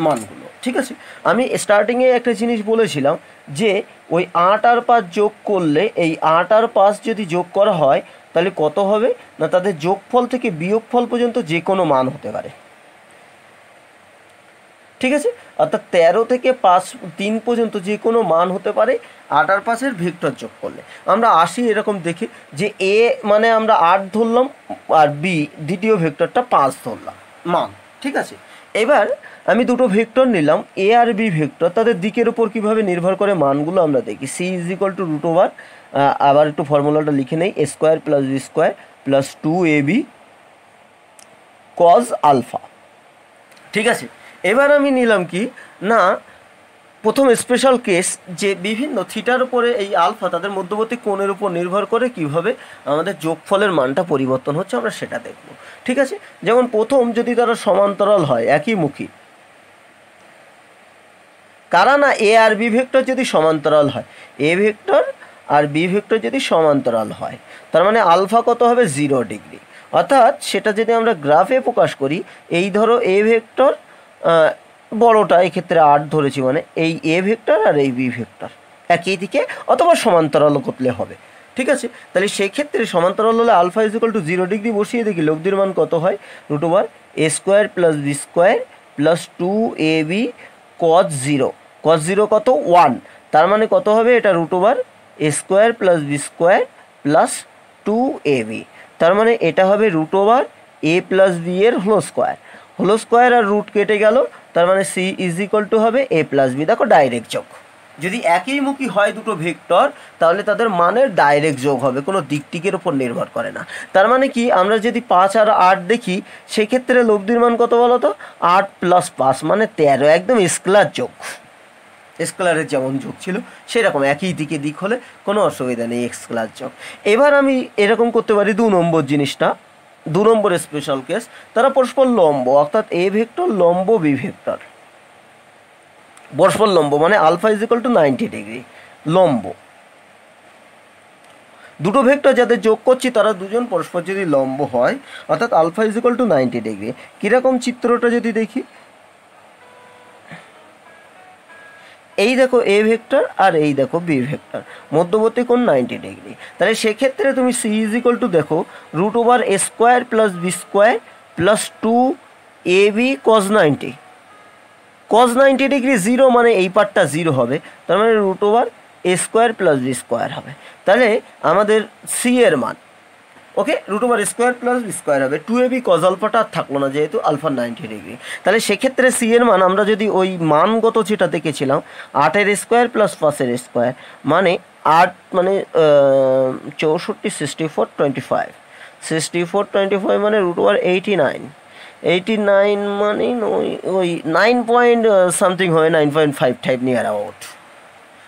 মানগুলো। ঠিক আছে, আমি স্টার্টিংয়ে একটা জিনিস বলেছিলাম যে ওই 8 আর 5 যোগ করলে, এই 8 আর 5 যদি যোগ করা হয় তাহলে কত হবে না, তাদের যোগফল থেকে বিয়োগফল পর্যন্ত যে কোনো মান হতে পারে। ঠিক আছে, অর্থাৎ 13 থেকে 5 3 পর্যন্ত যে কোনো মান হতে পারে 8 আর 5-এর ভেক্টর যোগ করলে। আমরা আসি এরকম দেখি যে এ মানে আমরা 8 ধরলাম আর বি দ্বিতীয় ভেক্টরটা 5 ধরলাম মান। ঠিক আছে, এবার আমি দুটো ভেক্টর নিলাম এ আর বি ভেক্টর, তাদের দিকের উপর কিভাবে নির্ভর করে মানগুলো আমরা দেখি। C is equal to root over, আবার একটু ফর্মুলাটা লিখে নেই, A square plus B square plus 2ab cos alpha. ঠিক আছে, এবার আমি নিলাম কি না, প্রথম স্পেশাল কেস যে বিভিন্ন থিটার উপরে এই আলফা তাদের মধ্যবর্তী কোণের উপর নির্ভর করে কিভাবে আমাদের যোগফলের মানটা পরিবর্তন হচ্ছে আমরা সেটা দেখব। ঠিক আছে, যেমন প্রথম যদি তারা সমান্তরাল হয় একইমুখী, কারা না এ আর বি ভেক্টর যদি সমান্তরাল হয়, এ ভেক্টর আর বি ভেক্টর যদি সমান্তরাল হয় তার মানে আলফা কত হবে 0 ডিগ্রি। অর্থাৎ সেটা যদি আমরা গ্রাফে প্রকাশ করি, এই ধরো এ ভেক্টর বড়টা এক্ষেত্রে 8 ধরেছি, মানে এই এ ভেক্টর আর এই বি ভেক্টর একই দিকে অথবা সমান্তরাল করলে হবে। ঠিক আছে, তাহলে সেই ক্ষেত্রে সমান্তরাল হলে alpha is equal to 0 degree বসিয়ে দেখি লব্ধির মান কত হয়, root over A square plus B square plus 2ab cos 0। Cos 0 কত 1, তার মানে কত হবে এটা root over A square plus B square plus 2ab, তার মানে এটা হবে root over A plus B এর হোল স্কোয়ার আর রুট কেটে গেল, তার মানে সি ইজ ইকুয়াল টু হবে এ প্লাস বি। দেখো ডাইরেক্ট যোগ, যদি একইমুখী হয় দুটো ভেক্টর তাহলে তাদের মানের ডাইরেক্ট যোগ হবে, কোনো দিকটিকের উপর নির্ভর করে না। তার মানে কি আমরা যদি 5 আর 8 দেখি সেক্ষেত্রে লব্ধির মান কত বলো তো, 8 প্লাস 5 মানে 13, একদম স্কেলার যোগ, স্কেলারের যেমন যোগ ছিল সেরকম একই দিকে দিক হলে কোনো অসুবিধা নেই, স্কেলার যোগ। এবার আমি এরকম করতে পারি 2 নম্বর জিনিসটা, 2 নম্বর স্পেশাল কেস, তারা পরস্পর লম্ব, অর্থাৎ এ ভেক্টর লম্ব বি ভেক্টর, পরস্পর লম্ব মানে alpha is equal to 90 degree লম্ব। দুটো ভেক্টর যাদের যোগ করছি তারা দুজন পরস্পর যদি লম্ব হয় অর্থাৎ alpha is equal to 90 degree. কীরকম চিত্রটা যদি দেখি, এই দেখো এ ভেক্টর আর এই দেখো বি ভেক্টর, মধ্যবর্তী কোণ 90 ডিগ্রি। তাহলে সেক্ষেত্রে তুমি সি ইজ ইকুয়াল টু দেখো root over A square plus B square plus 2ab cos 90। Cos 90 degree 0 মানে এই পার্টটা 0 হবে, তার মানে root over A square plus B square হবে। তাহলে আমাদের সি এর মান okay root over square plus B square হবে, 2ab কজ আলফাটা আর থাকলো না যেহেতু আলফা 90 ডিগ্রি। তাহলে সেক্ষেত্রে সি এর মান আমরা যদি ওই মানগত যেটা দেখেছিলাম 8-এর স্কোয়ার প্লাস 5-এর স্কোয়ার মানে 8 মানে 64 64 25, 64 25 মানে রুট ওভার 89 মানে ওই 9 পয়েন্ট সামথিং হয়, 9.5 টাইপ নিয়ার অ্যাবাউট।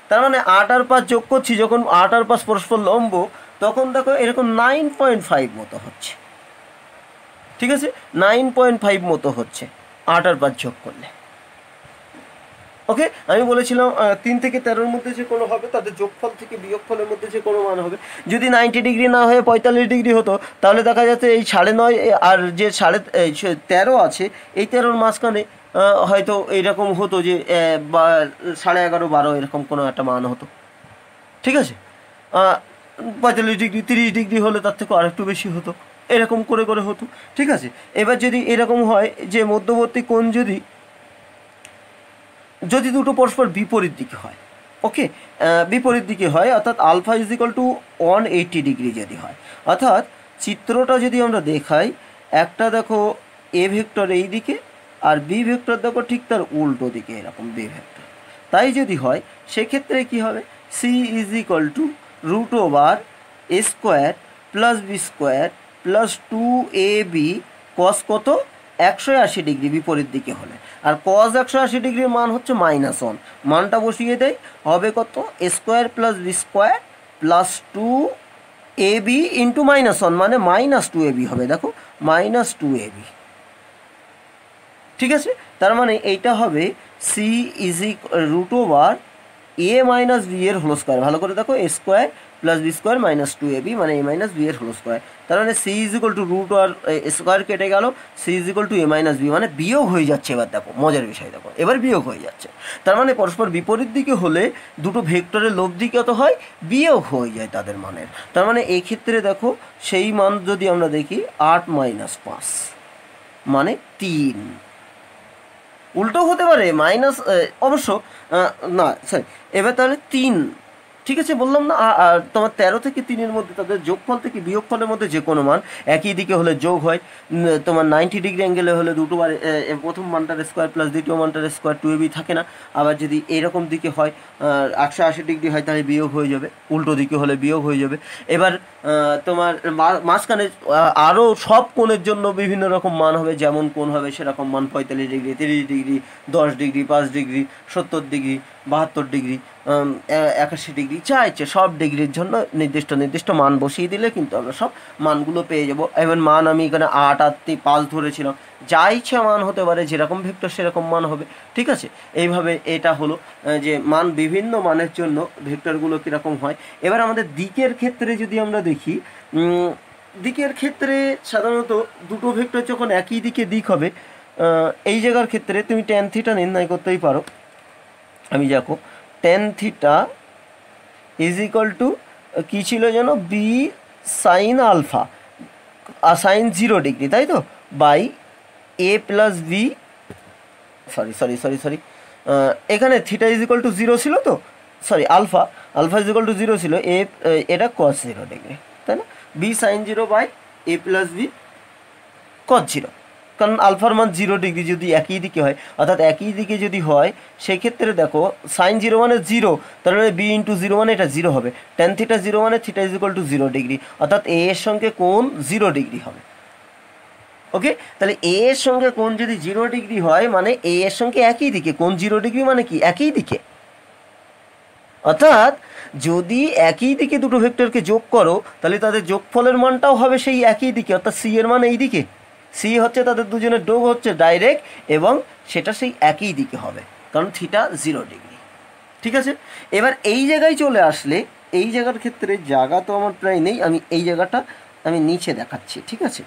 তার মানে 8 আর 5 যোগ করছি, যখন 8 আর 5 পরস্পর লম্ব তখন দেখো এরকম 9.5 মতো হচ্ছে। ঠিক আছে, 9.5 মতো হচ্ছে 8 আর 5 যোগ করলে। ওকে, আমি বলেছিলাম 3 থেকে 13-র মধ্যে যে কোনো হবে তাদের যোগফল থেকে বিয়োগফলের মধ্যে যে কোনো মান হবে। যদি 90 ডিগ্রি না হয়ে 45 ডিগ্রি হতো তাহলে দেখা যাচ্ছে এই 9.5 আর যে 13.5 আছে এই 13-র মাঝখানে হয়তো এইরকম হতো যে 11.5 12 এরকম কোনো একটা মান হতো। ঠিক আছে, 45 ডিগ্রি 30 ডিগ্রি হলে তার থেকে আরেকটু বেশি হতো, এরকম করে করে হতো। ঠিক আছে, এবার যদি এরকম হয় যে মধ্যবর্তী কোণ যদি দুটো পরস্পর বিপরীত দিকে হয়, ওকে বিপরীত দিকে হয় অর্থাৎ alpha is equal to 180 degree যদি হয়, অর্থাৎ চিত্রটা যদি আমরা দেখাই, একটা দেখো এ ভেক্টর এই দিকে আর বি ভেক্টর দেখো ঠিক তার উল্টো দিকে এরকম বি ভেক্টর, তাই যদি হয় সেক্ষেত্রে কি হবে, C is equal to root over A square plus B square plus 2ab cos কত 180 ডিগ্রি বিপরীত দিকে হলে, আর কস 180 ডিগ্রির মান হচ্ছে -1, মানটা বসিয়ে দেয় হবে কত A square plus B square plus 2ab into -1 মানে -2ab হবে, দেখো -2ab। ঠিক আছে, তার মানে এইটা হবে C is root over A minus B এর হোল স্কোয়ার, ভালো করে দেখো A square plus B square minus 2ab মানে a মাইনাস বি এর হোল স্কোয়ার। তার মানে C is equal to root আর স্কোয়ার কেটে গেল, C is equal to a minus B মানে বিয়োগ হয়ে যাচ্ছে। এবার দেখো মজার বিষয়, দেখো এবার বিয়োগ হয়ে যাচ্ছে। তার মানে পরস্পর বিপরীত দিকে হলে দুটো ভেক্টরের লব্ধি কত হয়, বিয়োগ হয়ে যায় তাদের মানের। তার মানে এই ক্ষেত্রে দেখো সেই মান যদি আমরা দেখি 8 মাইনাস 5 মানে 3, উল্টো হতে পারে মাইনাস অবশ্য না সরি, এবার তাহলে 3, ঠিক আছে বললাম না। আর তোমার 13 থেকে 3-এর মধ্যে তাদের যোগফল থেকে বিয়োগফলের মধ্যে যে কোনো মান একই দিকে হলে যোগ হয়। তোমার 90 ডিগ্রি অ্যাঙ্গেলে হলে দুটোবার প্রথম মানটার স্কোয়ার প্লাস দ্বিতীয় মানটার স্কোয়ার 2ab থাকে না। আবার যদি এরকম দিকে হয় 180 ডিগ্রি হয় তাহলে বিয়োগ হয়ে যাবে, উল্টো দিকে হলে বিয়োগ হয়ে যাবে। এবার তোমার মাঝখানে আরও সব কোণের জন্য বিভিন্ন রকম মান হবে, যেমন কোণ হবে সেরকম মান 45 degree, 30 degree, 10 degree, 5 degree, 70 degree, 72 degree, 81 degree, যা ইচ্ছে সব ডিগ্রির জন্য নির্দিষ্ট নির্দিষ্ট মান বসিয়ে দিলে কিন্তু আমরা সব মানগুলো পেয়ে যাব। এবার মান আমি এখানে 8 আর 5 ধরেছিলাম, যা ইচ্ছা মান হতে পারে, যেরকম ভেক্টর সেরকম মান হবে, ঠিক আছে। এইভাবে এটা হলো যে মান বিভিন্ন মানের জন্য ভেক্টরগুলো কীরকম হয়। এবার আমাদের দিকের ক্ষেত্রে যদি আমরা দেখি, দিকের ক্ষেত্রে সাধারণত দুটো ভেক্টর যখন একই দিকে দিক হবে, এই জায়গার ক্ষেত্রে তুমি ট্যান থিটা নির্ণয় করতেই পারো। আমি দেখো tan theta is equal to কী ছিল যেন, B sine alpha sine 0 degree, তাই তো, by A plus B, sorry এখানে থিটা ইজ ইকুয়াল টু 0 ছিল তো, sorry alpha is equal to 0 ছিল, এটা কস 0 ডিগ্রি, তাই না, B sine 0 by A plus B cos 0, কারণ আলফার মান 0 ডিগ্রি যদি একই দিকে হয়, অর্থাৎ একই দিকে যদি হয় সেক্ষেত্রে দেখো সাইন 0 মানে 0, তার মানে বি ইন্টু 0 মানে এটা 0 হবে, ট্যান থিটা 0 মানে theta is equal to 0 degree, অর্থাৎ এ এর সঙ্গে কোণ 0 ডিগ্রি হবে। ওকে, তাহলে এ এর সঙ্গে কোণ যদি 0 ডিগ্রি হয় মানে এ এর সঙ্গে একই দিকে, কোণ 0 ডিগ্রি মানে কি একই দিকে, অর্থাৎ যদি একই দিকে দুটো ভেক্টরকে যোগ করো তাহলে তাদের যোগফলের মানটাও হবে সেই একই দিকে, অর্থাৎ সি এর মান এই দিকে, সি হচ্ছে তাদের দুজনের যোগ হচ্ছে ডাইরেক্ট, এবং সেটা সেই একই দিকে হবে কারণ থিটা 0 ডিগ্রি, ঠিক আছে। এবার এই জায়গায় চলে আসলে, এই জায়গার ক্ষেত্রে জায়গা তো আমার প্রায় নেই, আমি এই জায়গাটা আমি নিচে দেখাচ্ছি, ঠিক আছে।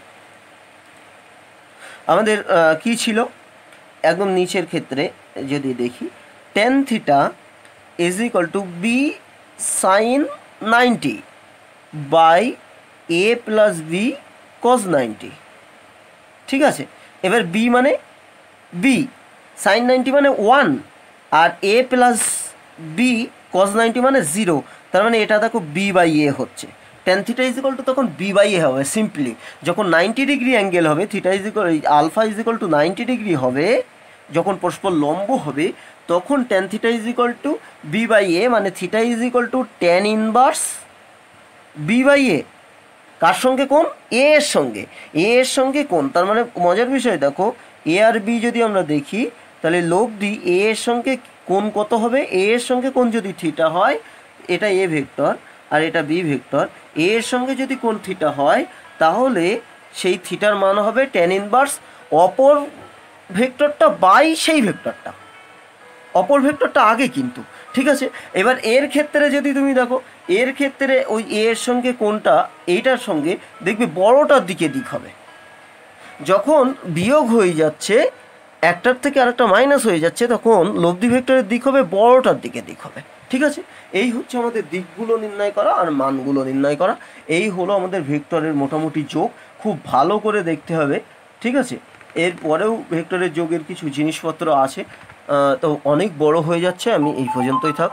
আমাদের কি ছিল একদম নিচের ক্ষেত্রে যদি দেখি, tan theta is equal to B sine 90 by A plus B cos 90, ঠিক আছে। এবার বি মানে বি সাইন 90 মানে 1, আর এ প্লাস বি কস 90 মানে 0, তার মানে এটা দেখো বি বাই এ হচ্ছে, tan theta is equal to তখন বি বাই এ হবে সিম্পলি। যখন 90 ডিগ্রি অ্যাঙ্গেল হবে, theta is equal alpha is equal to 90 degree হবে, যখন পরস্পর লম্ব হবে তখন tan theta is equal to B by A, মানে theta is equal to tan inverse B by A, কার সঙ্গে কোণ, এ এর সঙ্গে, এ এর সঙ্গে কোণ। তার মানে মজার বিষয় দেখো, এ আর বি যদি আমরা দেখি তাহলে লব্ধি এ এর সঙ্গে কোণ কত হবে, এ এর সঙ্গে কোণ যদি থিটা হয়, এটা এ ভেক্টর আর এটা বি ভেক্টর, এ এর সঙ্গে যদি কোণ থিটা হয় তাহলে সেই থিটার মান হবে ট্যান ইনভার্স অপর ভেক্টরটা বাই সেই ভেক্টরটা, অপর ভেক্টরটা আগে কিন্তু, ঠিক আছে। এবার এর ক্ষেত্রে যদি তুমি দেখো, এর ক্ষেত্রে ওই এর সঙ্গে কোনটা এইটার সঙ্গে দেখবে বড়টার দিকে দিক হবে, যখন বিয়োগ হয়ে যাচ্ছে একটার থেকে আরেকটা মাইনাস হয়ে যাচ্ছে তখন লব্ধি ভেক্টরের দিক হবে বড়টার দিকে দিক হবে, ঠিক আছে। এই হচ্ছে আমাদের দিকগুলো নির্ণয় করা আর মানগুলো নির্ণয় করা, এই হলো আমাদের ভেক্টরের মোটামুটি যোগ, খুব ভালো করে দেখতে হবে, ঠিক আছে। এরপরেও ভেক্টরের যোগের কিছু জিনিসপত্র আছে, তো অনেক বড় হয়ে যাচ্ছে, আমি এই পর্যন্তই থাক।